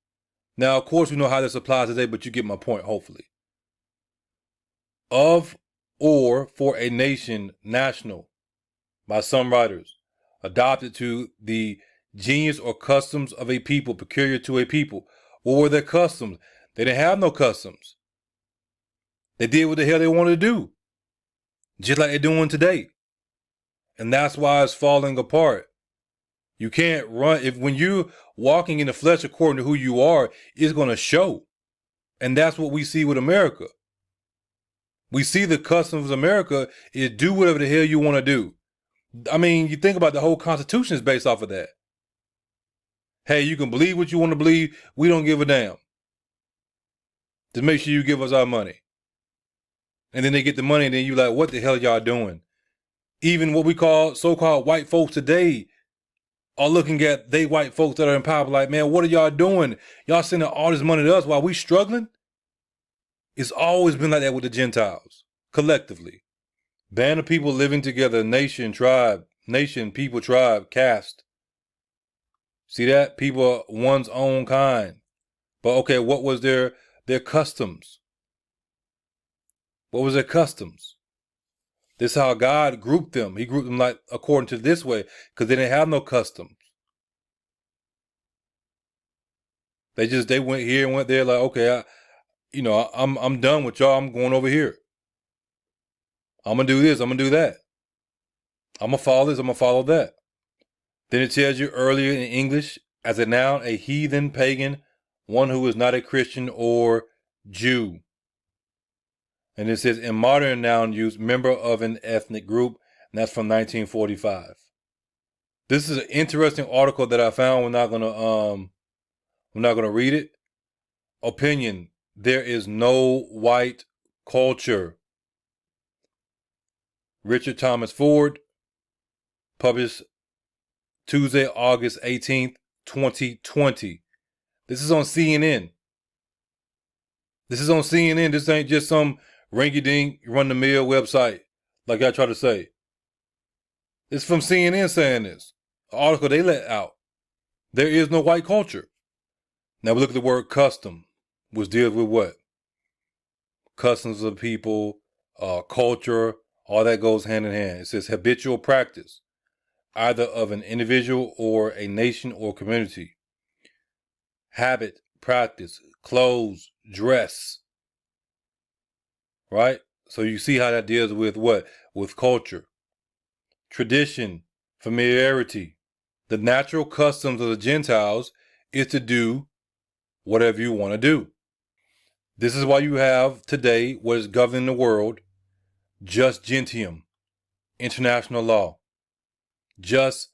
Now, of course, we know how this applies today, but you get my point, hopefully. Of or for a nation, national, by some writers, adopted to the genius or customs of a people, peculiar to a people. What were their customs? They didn't have no customs. They did what the hell they wanted to do, just like they're doing today. And that's why it's falling apart. You can't run. When you're walking in the flesh according to who you are, it's going to show. And that's what we see with America. We see the customs of America is do whatever the hell you want to do. I mean, you think about the whole Constitution is based off of that. Hey, you can believe what you want to believe. We don't give a damn. Just make sure you give us our money. And then they get the money, and then you're like, what the hell y'all doing? Even what we call so-called white folks today are looking at they white folks that are in power like, man, what are y'all doing? Y'all sending all this money to us while we struggling? It's always been like that with the Gentiles, collectively. Band of people living together, nation, people, tribe, caste. See that? People are one's own kind. But okay, what was their customs? What was their customs? This is how God grouped them. He grouped them like according to this way, because they didn't have no customs. They went here and went there like, okay, I'm done with y'all. I'm going over here. I'm gonna do this. I'm gonna do that. I'm gonna follow this. I'm gonna follow that. Then it tells you earlier in English, as a noun, a heathen, pagan, one who is not a Christian or Jew. And it says in modern noun use, member of an ethnic group, and that's from 1945. This is an interesting article that I found. We're not gonna read it. Opinion: there is no white culture. Richard Thomas Ford, published Tuesday, August 18th, 2020. This is on CNN. This ain't just some rinky-dink, run-the-mill website, like I try to say. It's from CNN saying this. An article they let out. There is no white culture. Now we look at the word custom, which deals with what? Customs of people, culture, all that goes hand in hand. It says habitual practice, either of an individual or a nation or community. Habit, practice, clothes, dress. Right? So you see how that deals with what? With culture. Tradition, familiarity. The natural customs of the Gentiles is to do whatever you want to do. This is why you have today what is governing the world, jus gentium, international law. Jus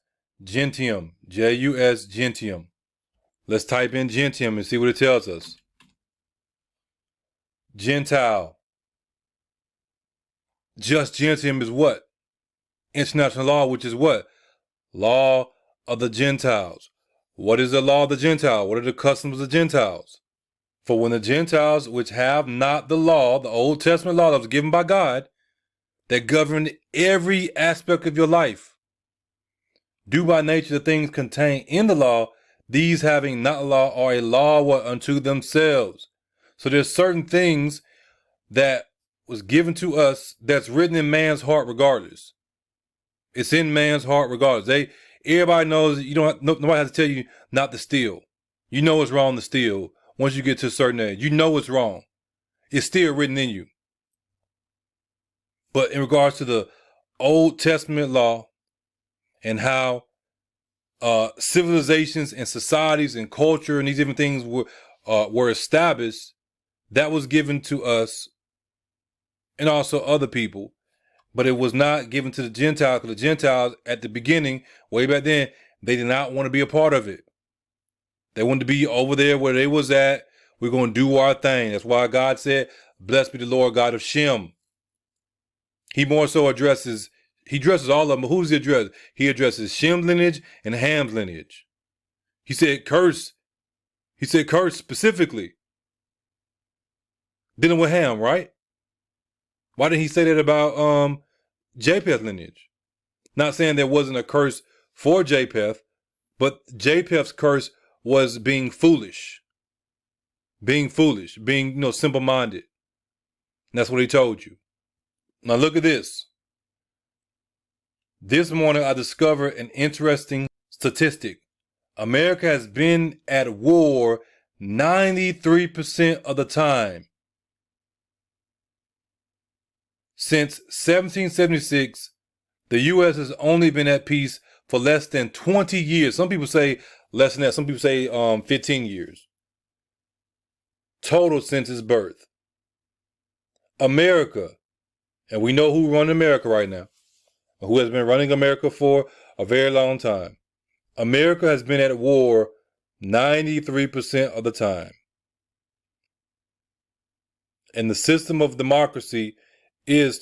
gentium, J-U-S gentium. Let's type in gentium and see what it tells us. Gentile. Jus gentium is what? International law, which is what? Law of the Gentiles. What is the law of the Gentile? What are the customs of the Gentiles? For when the Gentiles, which have not the law, the Old Testament law that was given by God, that govern every aspect of your life, do by nature the things contained in the law, these having not law are a law unto themselves. So there's certain things that was given to us that's written in man's heart regardless. It's in man's heart regardless. Everybody knows you don't. Nobody has to tell you not to steal. You know it's wrong to steal once you get to a certain age. You know it's wrong. It's still written in you. But in regards to the Old Testament law and how civilizations and societies and culture and these different things were established, that was given to us and also other people. But it was not given to the Gentiles, because the Gentiles at the beginning, way back then, they did not want to be a part of it. They wanted to be over there where they was at. We're going to do our thing. That's why God said, blessed be the Lord God of Shem. He more so addresses all of them. But who's he address? He addresses Shem's lineage and Ham's lineage. He said curse. He said curse specifically. Dealing with Ham, right? Why didn't he say that about Japheth's lineage? Not saying there wasn't a curse for Japheth, but Japheth's curse was being foolish. Being simple-minded. And that's what he told you. Now look at this. This morning I discovered an interesting statistic. America has been at war 93% of the time. Since 1776, the U.S. has only been at peace for less than 20 years. Some people say less than that. Some people say 15 years. Total since its birth. America, and we know who runs America right now, who has been running America for a very long time. America has been at war 93% of the time. And the system of democracy is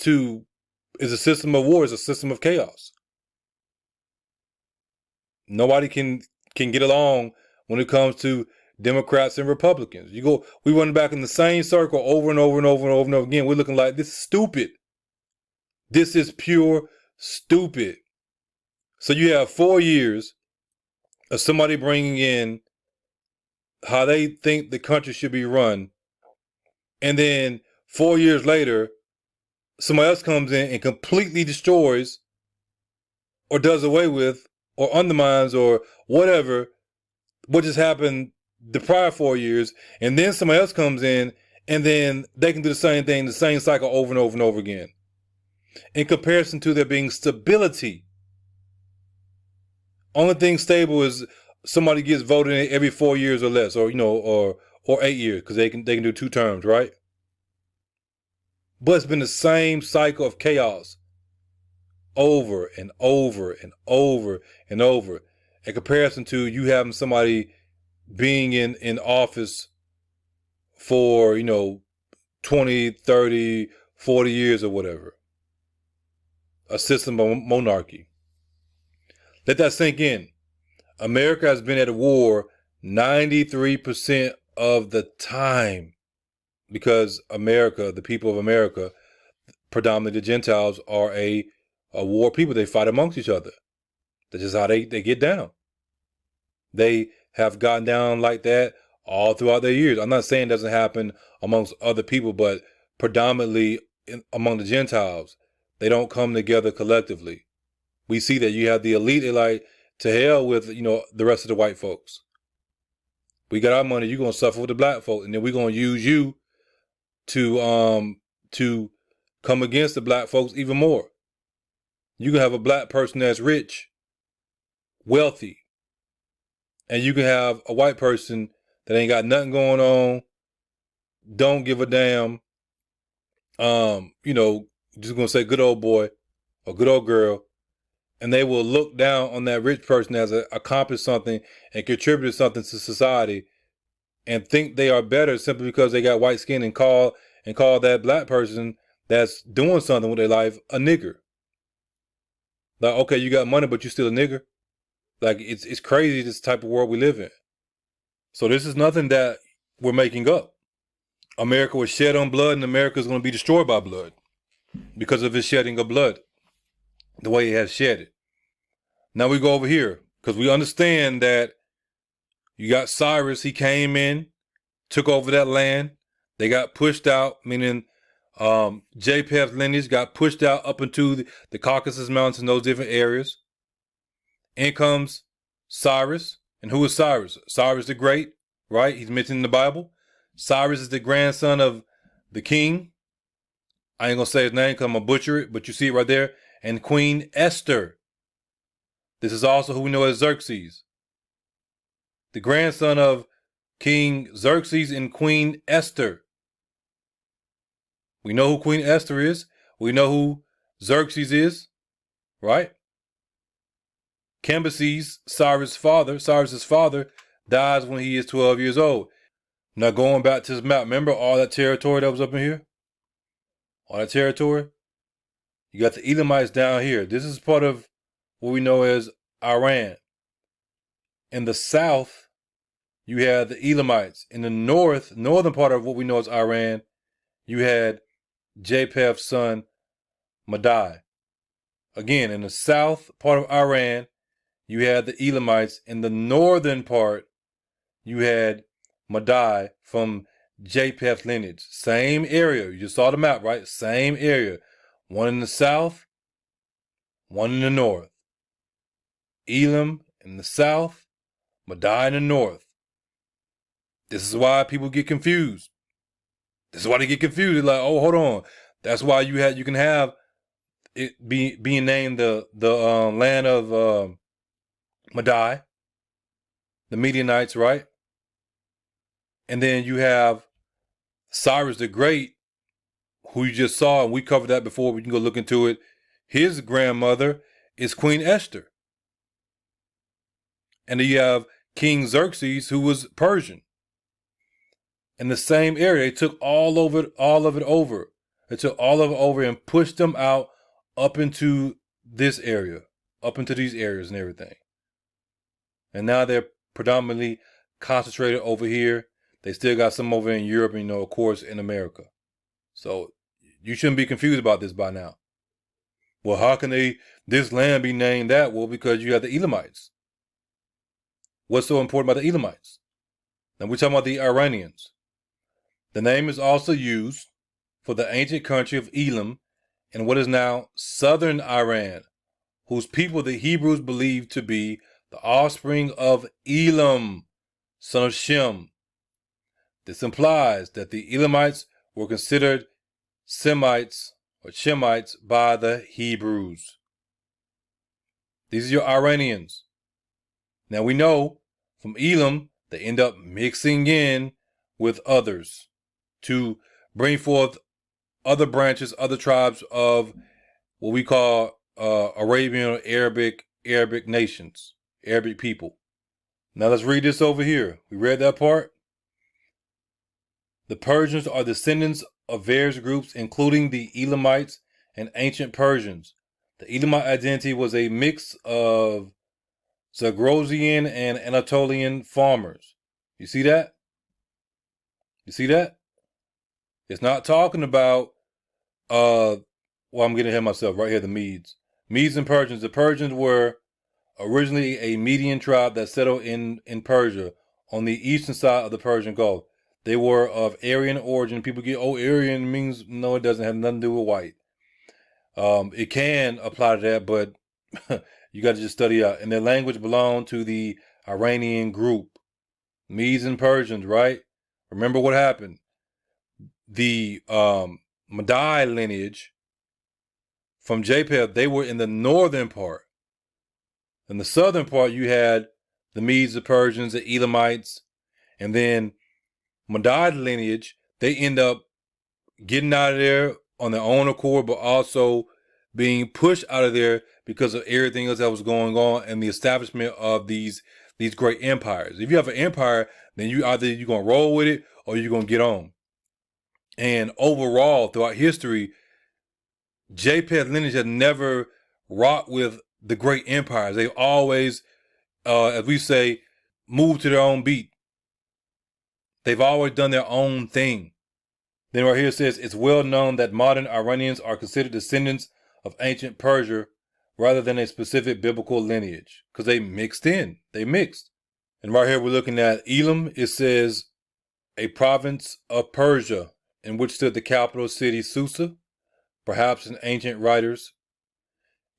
a system of war, is a system of chaos. Nobody can get along when it comes to Democrats and Republicans. We run back in the same circle over and over and over and over and over again. We're looking like this is stupid. This is pure stupid. So you have 4 years of somebody bringing in how they think the country should be run. And then 4 years later, somebody else comes in and completely destroys or does away with or undermines or whatever what just happened the prior 4 years. And then somebody else comes in and then they can do the same thing, the same cycle over and over and over again. In comparison to there being stability. Only thing stable is somebody gets voted in every 4 years or less, or 8 years, because they can do 2 terms, right? But it's been the same cycle of chaos over and over and over and over. In comparison to you having somebody being in office for, 20, 30, 40 years or whatever. A system of monarchy. Let that sink in. America has been at war 93% of the time. Because America, the people of America, predominantly the Gentiles, are a war people. They fight amongst each other. That's just how they get down. They have gotten down like that all throughout their years. I'm not saying it doesn't happen amongst other people, but predominantly among the Gentiles, they don't come together collectively. We see that you have the elite, they're like, to hell with, the rest of the white folks. We got our money, you're going to suffer with the black folks, and then we're going to use you to come against the black folks even more. You can have a black person that's rich, wealthy, and you can have a white person that ain't got nothing going on, don't give a damn, just gonna say good old boy or good old girl, and they will look down on that rich person as accomplished something and contributed something to society and think they are better simply because they got white skin and call that black person that's doing something with their life a nigger. Like, okay, you got money, but you still a nigger. Like, it's crazy, this type of world we live in. So this is nothing that we're making up. America was shed on blood, and America is going to be destroyed by blood because of his shedding of blood, the way he has shed it. Now we go over here because we understand that you got Cyrus. He came in, took over that land. They got pushed out, meaning Japheth's lineage got pushed out up into the Caucasus Mountains and those different areas. In comes Cyrus. And who is Cyrus? Cyrus the Great, right? He's mentioned in the Bible. Cyrus is the grandson of the king. I ain't going to say his name because I'm going to butcher it, but you see it right there. And Queen Esther. This is also who we know as Xerxes. The grandson of King Xerxes and Queen Esther. We know who Queen Esther is. We know who Xerxes is, right? Cambyses, Cyrus' father, dies when he is 12 years old. Now going back to this map, remember all that territory that was up in here? All that territory? You got the Elamites down here. This is part of what we know as Iran. In the south, you had the Elamites. In the northern part of what we know as Iran, you had Japheth's son, Madai. Again, in the south part of Iran, you had the Elamites. In the northern part, you had Madai from Japheth's lineage. Same area. You just saw the map, right? Same area. One in the south, one in the north. Elam in the south, Madai in the north. This is why people get confused. This is why they get confused. They're like, oh, hold on. That's why you can have it being named the land of Madai, the Midianites, right? And then you have Cyrus the Great, who you just saw, and we covered that before. We can go look into it. His grandmother is Queen Esther. And then you have King Xerxes, who was Persian. In the same area, they took all of it over. They took all of it over and pushed them out up into this area, up into these areas and everything. And now they're predominantly concentrated over here. They still got some over in Europe and, of course, in America. So you shouldn't be confused about this by now. Well, how can this land be named that? Well, because you have the Elamites. What's so important about the Elamites? Now we're talking about the Iranians. The name is also used for the ancient country of Elam in what is now southern Iran, whose people the Hebrews believed to be the offspring of Elam, son of Shem. This implies that the Elamites were considered Semites or Shemites by the Hebrews. These are your Iranians. Now we know from Elam, they end up mixing in with others to bring forth other branches, other tribes of what we call Arabian or Arabic nations, Arabic people. Now let's read this over here. We read that part. The Persians are descendants of various groups, including the Elamites and ancient Persians. The Elamite identity was a mix of Zagrosian and Anatolian farmers. You see that? You see that? It's not talking about, I'm getting ahead of myself right here, the Medes. Medes and Persians. The Persians were originally a Median tribe that settled in Persia on the eastern side of the Persian Gulf. They were of Aryan origin. People get, Aryan means, no, it doesn't have nothing to do with white. It can apply to that, but you got to just study out. And their language belonged to the Iranian group. Medes and Persians, right? Remember what happened. The Madai lineage from Japheth, they were in the northern part. In the southern part, you had the Medes, the Persians, the Elamites, and then Madai lineage, they end up getting out of there on their own accord, but also being pushed out of there because of everything else that was going on and the establishment of these great empires. If you have an empire, then you're going to roll with it or you're going to get on. And overall, throughout history, Japheth lineage has never rocked with the great empires. They've always, as we say, moved to their own beat. They've always done their own thing. Then right here it says, it's well known that modern Iranians are considered descendants of ancient Persia rather than a specific biblical lineage, because they mixed in. They mixed. And right here we're looking at Elam. It says a province of Persia. in which stood the capital city Susa, perhaps in ancient writers.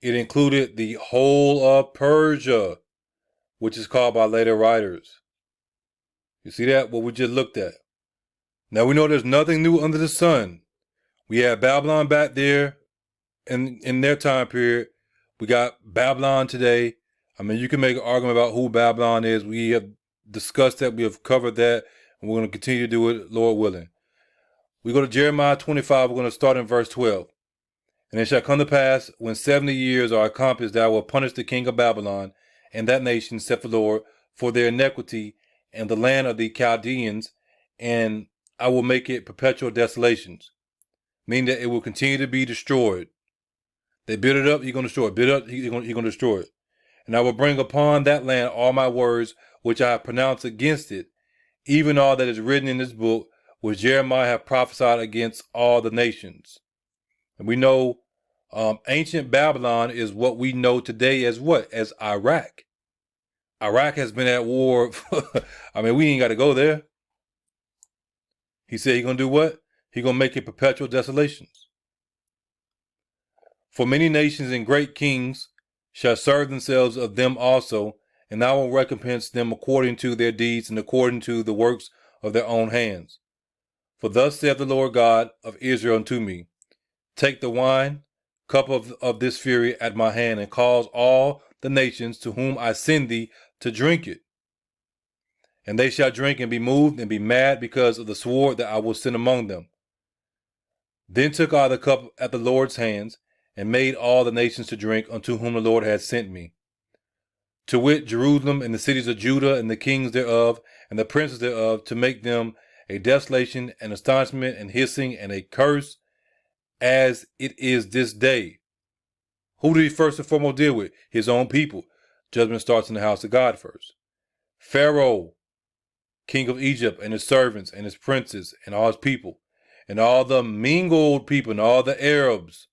It included the whole of Persia, which is called by later writers. You see that? What we just looked at. Now we know there's nothing new under the sun. We had Babylon back there in their time period. We got Babylon today. I mean, you can make an argument about who Babylon is. We have discussed that. We have covered that. And we're going to continue to do it, Lord willing. We go to Jeremiah 25. We're going to start in verse 12. And it shall come to pass, when 70 years are accomplished, that I will punish the king of Babylon and that nation, saith the Lord, for their iniquity and the land of the Chaldeans, and I will make it perpetual desolations. Meaning that it will continue to be destroyed. They build it up, he's going to destroy it. Build it up, he's going to destroy it. And I will bring upon that land all my words which I have pronounced against it, even all that is written in this book, which Jeremiah have prophesied against all the nations. And we know ancient Babylon is what we know today as what? As Iraq. Iraq has been at war. I mean, we ain't got to go there. He said he's going to do what? He's going to make it perpetual desolations. For many nations and great kings shall serve themselves of them also, and I will recompense them according to their deeds and according to the works of their own hands. For thus saith the Lord God of Israel unto me, take the wine cup of this fury at my hand, and cause all the nations to whom I send thee to drink it. And they shall drink and be moved and be mad because of the sword that I will send among them. Then took I the cup at the Lord's hands, and made all the nations to drink unto whom the Lord had sent me. To wit, Jerusalem and the cities of Judah and the kings thereof and the princes thereof, to make them a desolation and astonishment and hissing and a curse, as it is this day. Who did he first and foremost deal with? His own people. Judgment starts in the house of God first. Pharaoh, king of Egypt, and his servants and his princes and all his people, and all the mingled people and all the Arabs,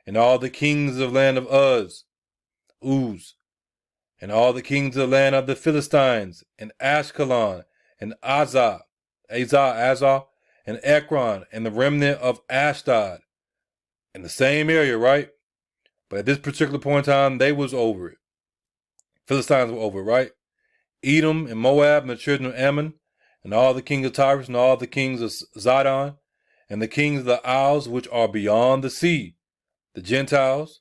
and all the kings of the land of Uz, and all the kings of the land of the Philistines, and Ashkelon, and Azah, and Ekron, and the remnant of Ashdod, in the same area, right? But at this particular point in time, they was over it. Philistines were over it, right? Edom and Moab and the children of Ammon, and all the kings of Tyrus, and all the kings of Zidon, and the kings of the isles which are beyond the sea, the Gentiles,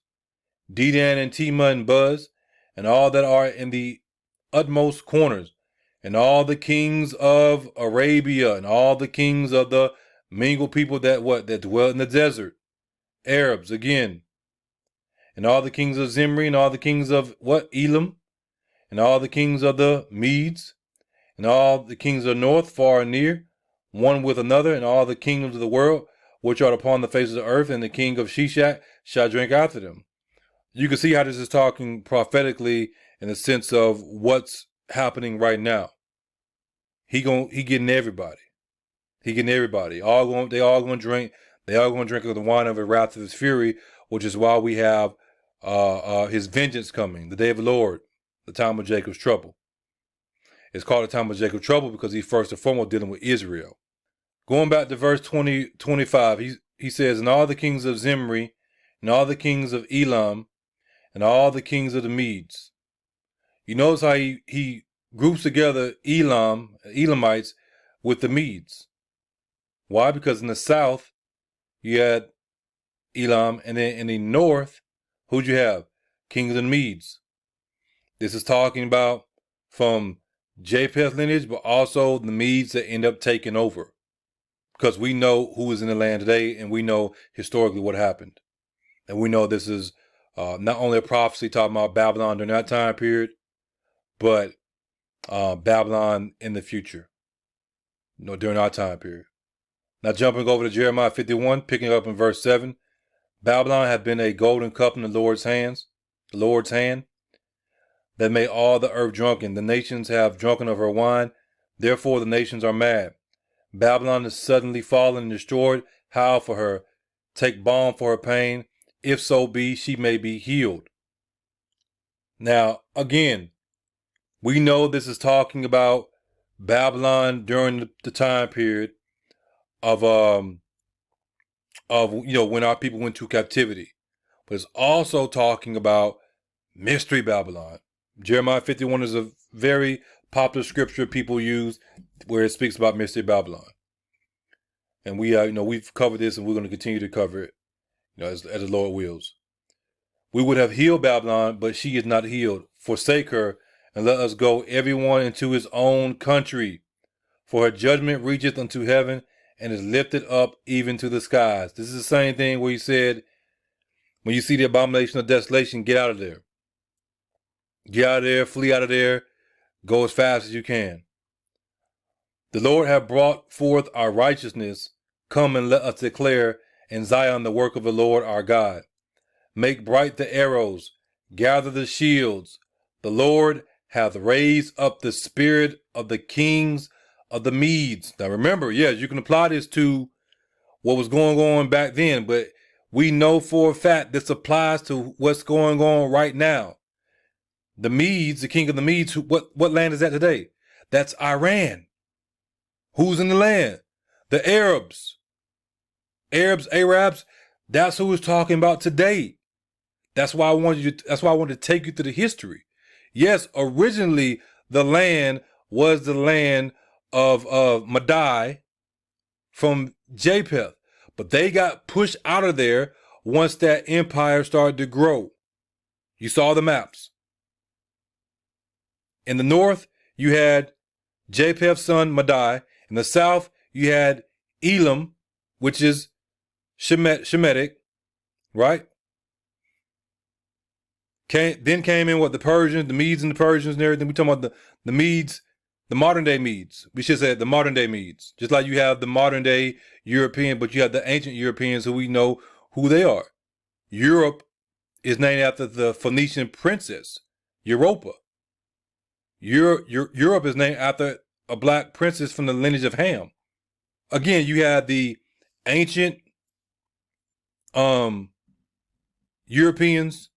Dedan and Tema and Buz, and all that are in the utmost corners, and all the kings of Arabia, and all the kings of the mingled people that dwell in the desert, Arabs again, and all the kings of Zimri, and all the kings of Elam, and all the kings of the Medes, and all the kings of the north, far and near, one with another, and all the kingdoms of the world, which are upon the face of the earth, and the king of Shishak shall drink after them. You can see how this is talking prophetically in the sense of what's happening right now. He getting everybody. He getting everybody. They all going to drink. They all going to drink of the wine of the wrath of his fury, which is why we have his vengeance coming, the day of the Lord, the time of Jacob's trouble. It's called the time of Jacob's trouble because he's first and foremost dealing with Israel. Going back to verse 25, he says, and all the kings of Zimri, and all the kings of Elam, and all the kings of the Medes. You notice how he groups together Elamites with the Medes. Why? Because in the south, you had Elam, and then in the north, who'd you have? Kings of the Medes. This is talking about from Japheth lineage, but also the Medes that end up taking over. Because we know who is in the land today, and we know historically what happened. And we know this is not only a prophecy talking about Babylon during that time period, but Babylon in the future, during our time period. Now jumping over to Jeremiah 51, picking up in verse 7, Babylon had been a golden cup in the Lord's hand, that made all the earth drunken. The nations have drunken of her wine, therefore the nations are mad. Babylon is suddenly fallen and destroyed. Howl for her, take balm for her pain, if so be she may be healed. Now, again, we know this is talking about Babylon during the time period of when our people went to captivity. But it's also talking about Mystery Babylon. Jeremiah 51 is a very popular scripture people use where it speaks about Mystery Babylon. And we've covered this, and we're going to continue to cover it, as the Lord wills. We would have healed Babylon, but she is not healed. Forsake her, and let us go everyone into his own country. For her judgment reacheth unto heaven, and is lifted up even to the skies. This is the same thing where he said, when you see the abomination of desolation, get out of there. Get out of there, flee out of there, go as fast as you can. The Lord hath brought forth our righteousness. Come and let us declare in Zion the work of the Lord our God. Make bright the arrows, gather the shields. The Lord hath raised up the spirit of the kings of the Medes. Now remember, yes, you can apply this to what was going on back then, but we know for a fact this applies to what's going on right now. The Medes, the king of the Medes, what land is that today? That's Iran. Who's in the land? The Arabs. Arabs, that's who we're talking about today. That's why I wanted to take you through the history. Yes, originally the land was the land of Madai from Japheth, but they got pushed out of there once that empire started to grow. You saw the maps. In the north, you had Japheth's son Madai. In the south, you had Elam, which is Shemitic, right? Then came in the Persians, the Medes and the Persians and everything. We're talking about the Medes, the modern day Medes. We should say the modern day Medes. Just like you have the modern day European, but you have the ancient Europeans who we know who they are. Europe is named after the Phoenician princess, Europa. Europe is named after a black princess from the lineage of Ham. Again, you had the ancient Europeans.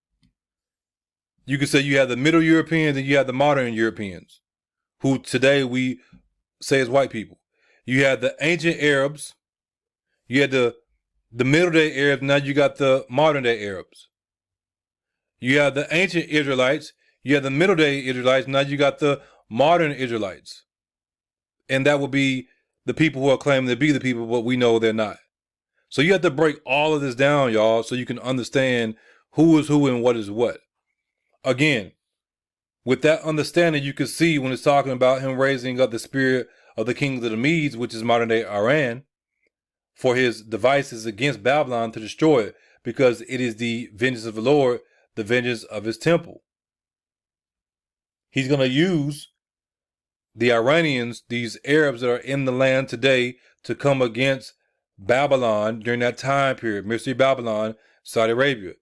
You could say you have the Middle Europeans and you have the modern Europeans, who today we say is white people. You had the ancient Arabs. You had the Middle Day Arabs. Now you got the modern day Arabs. You have the ancient Israelites. You have the Middle Day Israelites. Now you got the modern Israelites. And that would be the people who are claiming to be the people, but we know they're not. So you have to break all of this down, y'all, so you can understand who is who and what is what. Again, with that understanding, you can see when it's talking about him raising up the spirit of the kings of the Medes, which is modern day Iran, for his devices against Babylon to destroy it, because it is the vengeance of the Lord, the vengeance of his temple. He's going to use the Iranians, these Arabs that are in the land today, to come against Babylon during that time period, Mystery Babylon, Saudi Arabia.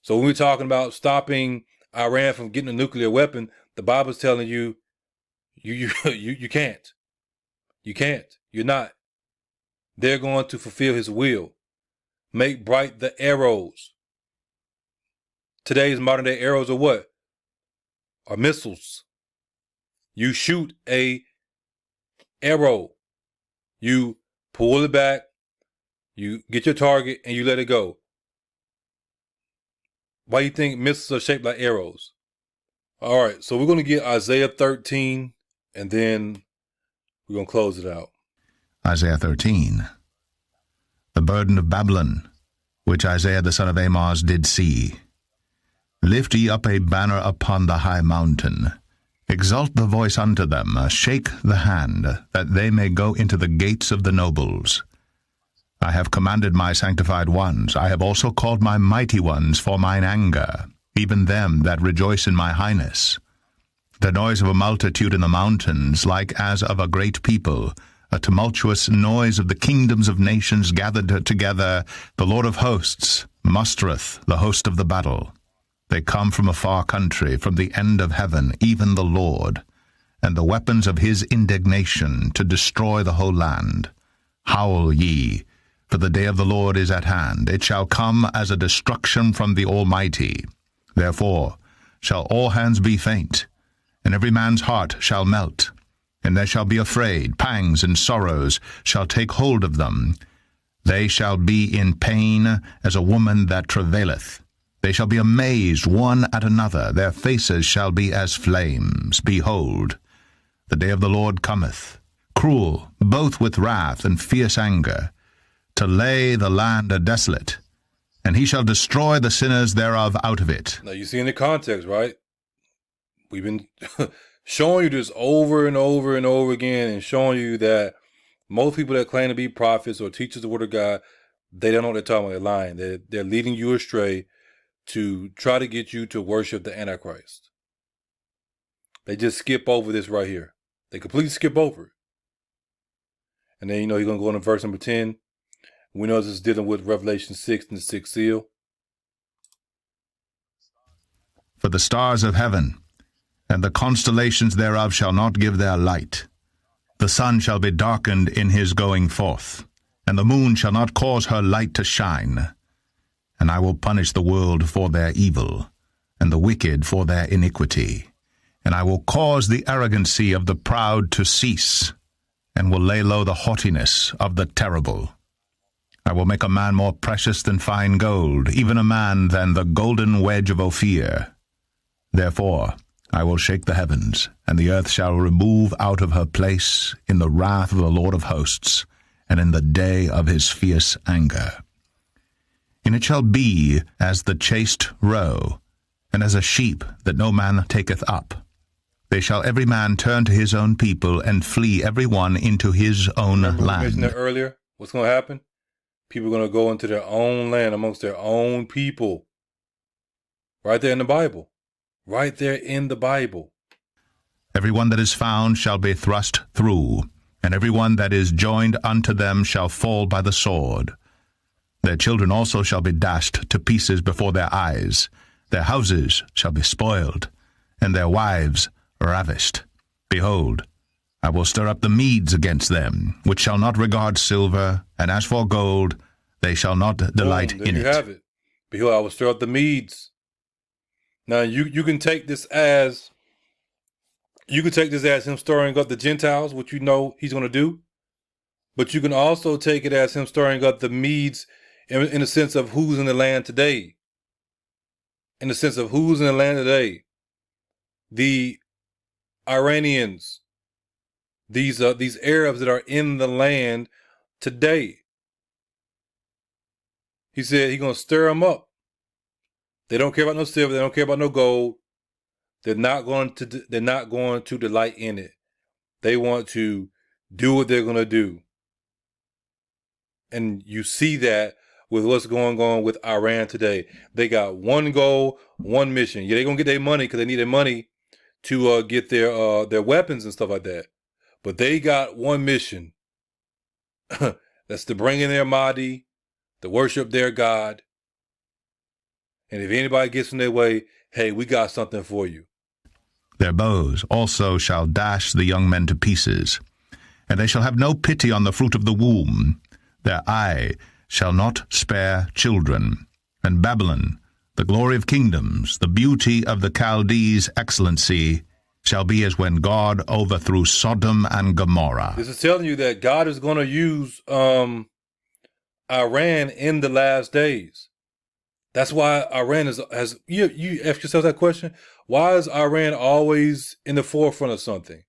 So when we're talking about stopping Iran from getting a nuclear weapon, the Bible's telling you, you can't. You can't. You're not. They're going to fulfill his will. Make bright the arrows. Today's modern day arrows are what? Are missiles. You shoot a arrow. You pull it back. You get your target and you let it go. Why do you think missiles are shaped like arrows? All right, so we're going to get Isaiah 13, and then we're going to close it out. Isaiah 13. The burden of Babylon, which Isaiah the son of Amoz did see. Lift ye up a banner upon the high mountain. Exalt the voice unto them, shake the hand, that they may go into the gates of the nobles. I have commanded my sanctified ones, I have also called my mighty ones for mine anger, even them that rejoice in my highness. The noise of a multitude in the mountains, like as of a great people, a tumultuous noise of the kingdoms of nations gathered together. The Lord of hosts mustereth the host of the battle. They come from a far country, from the end of heaven, even the Lord, and the weapons of his indignation to destroy the whole land. Howl ye, for the day of the Lord is at hand. It shall come as a destruction from the Almighty. Therefore shall all hands be faint, and every man's heart shall melt, and they shall be afraid. Pangs and sorrows shall take hold of them. They shall be in pain as a woman that travaileth. They shall be amazed one at another. Their faces shall be as flames. Behold, the day of the Lord cometh, cruel, both with wrath and fierce anger, to lay the land desolate, and he shall destroy the sinners thereof out of it. Now you see in the context, right? We've been showing you this over and over and over again, and showing you that most people that claim to be prophets or teachers of the word of God, they don't know what they're talking about. They're lying. They're leading you astray to try to get you to worship the Antichrist. They just skip over this right here. They completely skip over it. And then, you're going to go into verse number 10. We know this is dealing with Revelation 6 and the sixth seal. For the stars of heaven and the constellations thereof shall not give their light. The sun shall be darkened in his going forth, and the moon shall not cause her light to shine. And I will punish the world for their evil, and the wicked for their iniquity. And I will cause the arrogancy of the proud to cease, and will lay low the haughtiness of the terrible. I will make a man more precious than fine gold, even a man than the golden wedge of Ophir. Therefore I will shake the heavens, and the earth shall remove out of her place in the wrath of the Lord of hosts, and in the day of his fierce anger. And it shall be as the chased roe, and as a sheep that no man taketh up. They shall every man turn to his own people, and flee every one into his own Remember land. we mentioned that earlier? What's going to happen? People are going to go into their own land amongst their own people. Right there in the Bible. Right there in the Bible. Every one that is found shall be thrust through, and every one that is joined unto them shall fall by the sword. Their children also shall be dashed to pieces before their eyes. Their houses shall be spoiled, and their wives ravished. Behold, I will stir up the Medes against them, which shall not regard silver, and as for gold, they shall not delight Boom, there in you it. have it. Behold, I will stir up the Medes. Now you can take this as him stirring up the Gentiles, which you know he's going to do. But you can also take it as him stirring up the Medes in the sense of who's in the land today. In the sense of who's in the land today. The Iranians, these Arabs that are in the land today. He said he's going to stir them up. They don't care about no silver. They don't care about no gold. They're not going to delight in it. They want to do what they're going to do. And you see that with what's going on with Iran today. They got one goal, one mission. Yeah, they're going to get their money because they need their money to get their weapons and stuff like that. But they got one mission. That's to bring in their Mahdi, to worship their God. And if anybody gets in their way, hey, we got something for you. Their bows also shall dash the young men to pieces, and they shall have no pity on the fruit of the womb. Their eye shall not spare children. And Babylon, the glory of kingdoms, the beauty of the Chaldees' excellency, shall be as when God overthrew Sodom and Gomorrah. This is telling you that God is going to use Iran in the last days. That's why Iran has you ask yourself that question. Why is Iran always in the forefront of something?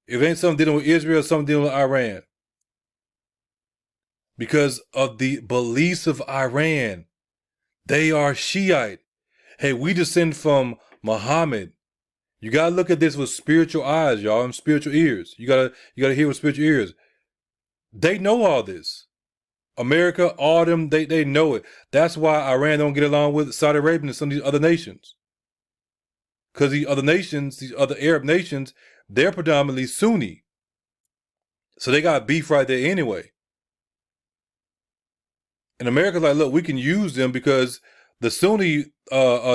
If it ain't something dealing with Israel, something dealing with Iran. Because of the beliefs of Iran. They are Shiite. Hey, we descend from Muhammad. You gotta look at this with spiritual eyes, y'all, and spiritual ears. You gotta hear with spiritual ears. They know all this. America, all them, they know it. That's why Iran don't get along with Saudi Arabia and some of these other nations. Because these other nations, these other Arab nations, they're predominantly Sunni. So they got beef right there anyway. And America's like, look, we can use them because the Sunni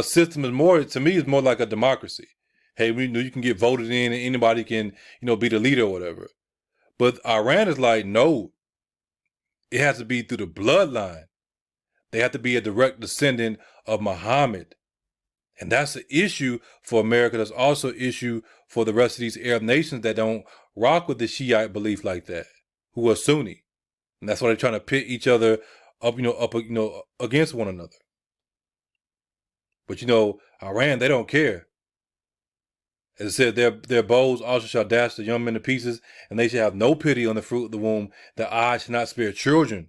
system is more, to me, is more like a democracy. Hey, we know you can get voted in and anybody can, be the leader or whatever. But Iran is like, no. It has to be through the bloodline. They have to be a direct descendant of Muhammad. And that's an issue for America. That's also an issue for the rest of these Arab nations that don't rock with the Shiite belief like that, who are Sunni. And that's why they're trying to pit each other up, against one another. But Iran, they don't care. As it said, their bows also shall dash the young men to pieces, and they shall have no pity on the fruit of the womb. Their eyes shall not spare children.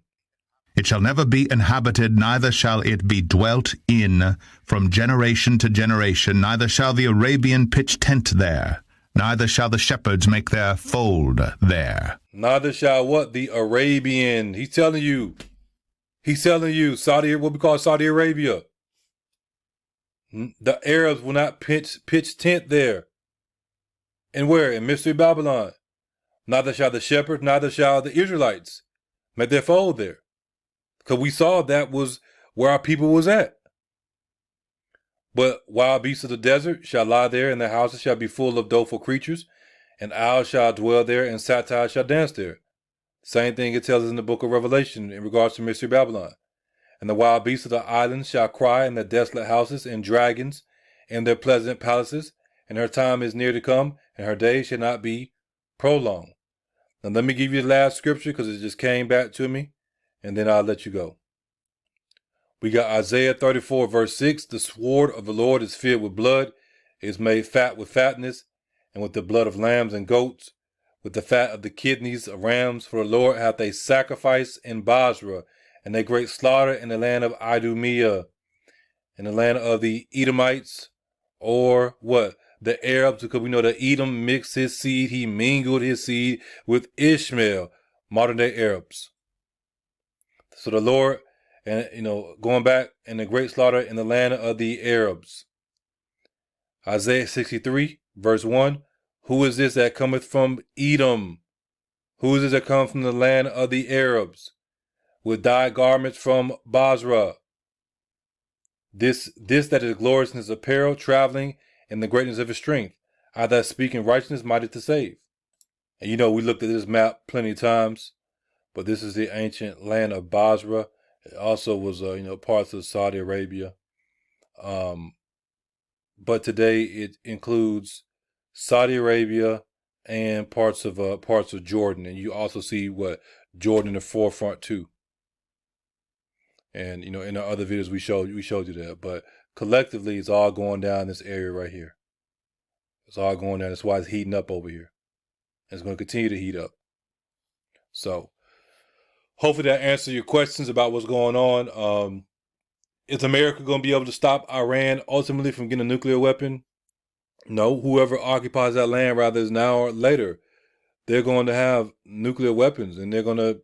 It shall never be inhabited, neither shall it be dwelt in from generation to generation, neither shall the Arabian pitch tent there, neither shall the shepherds make their fold there. Neither shall what? The Arabian. He's telling you, what we call Saudi Arabia. The Arabs will not pitch tent there. And where? In Mystery Babylon. Neither shall the shepherds, neither shall the Israelites make their fold there. Because we saw that was where our people was at. But wild beasts of the desert shall lie there, and their houses shall be full of doleful creatures, and owls shall dwell there, and satyrs shall dance there. Same thing it tells us in the book of Revelation in regards to Mystery Babylon. And the wild beasts of the islands shall cry in their desolate houses, and dragons in their pleasant palaces, and her time is near to come, and her days shall not be prolonged. Now let me give you the last scripture, because it just came back to me, and then I'll let you go. We got Isaiah 34, verse 6. The sword of the Lord is filled with blood, is made fat with fatness, and with the blood of lambs and goats, with the fat of the kidneys of rams. For the Lord hath a sacrifice in Basra, and a great slaughter in the land of Idumea, in the land of the Edomites, or what? The Arabs, because we know that Edom mixed his seed, he mingled his seed with Ishmael, modern day Arabs. So the Lord, and going back in the great slaughter in the land of the Arabs. Isaiah 63, verse 1. Who is this that cometh from Edom? Who is this that cometh from the land of the Arabs? With dyed garments from Basra. This that is glorious in his apparel, traveling in the greatness of his strength. I that speak in righteousness, mighty to save. And we looked at this map plenty of times, but this is the ancient land of Basra. It also was, parts of Saudi Arabia. But today it includes Saudi Arabia and parts of Jordan, and you also see Jordan in the forefront too. And in our other videos we showed you that, but collectively it's all going down this area right here. It's all going down. That's why it's heating up over here. It's going to continue to heat up. So hopefully that answers your questions about what's going on. Is America going to be able to stop Iran ultimately from getting a nuclear weapon? No. Whoever occupies that land, rather is now or later, they're going to have nuclear weapons, and they're going to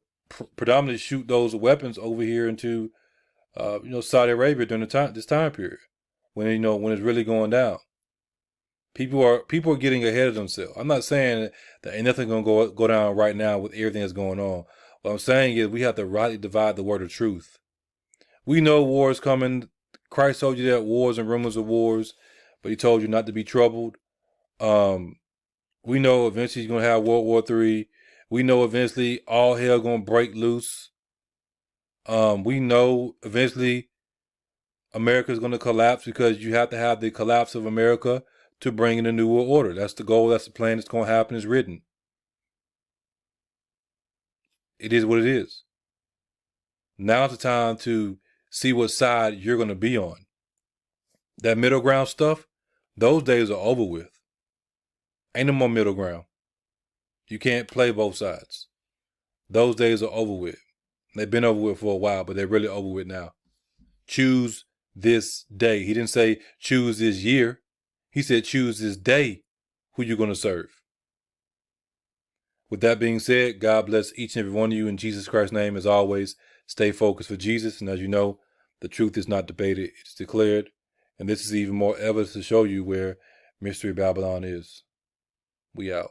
predominantly shoot those weapons over here into, Saudi Arabia during this time period, when it's really going down. People are getting ahead of themselves. I'm not saying that ain't nothing going to go down right now with everything that's going on. What I'm saying is we have to rightly divide the word of truth. We know war is coming. Christ told you that wars and rumors of wars, but he told you not to be troubled. We know eventually he's going to have World War III. We know eventually all hell going to break loose. We know eventually America is going to collapse, because you have to have the collapse of America to bring in a new world order. That's the goal. That's the plan. It's going to happen. It's written. It is what it is. Now's the time to see what side you're going to be on. That middle ground stuff, those days are over with. Ain't no more middle ground. You can't play both sides. Those days are over with. They've been over with for a while, but they're really over with now. Choose this day. He didn't say choose this year. He said choose this day who you're going to serve. With that being said, God bless each and every one of you in Jesus Christ's name. As always, stay focused for Jesus. And as you know, the truth is not debated, it's declared. And this is even more evidence to show you where Mystery Babylon is. We out.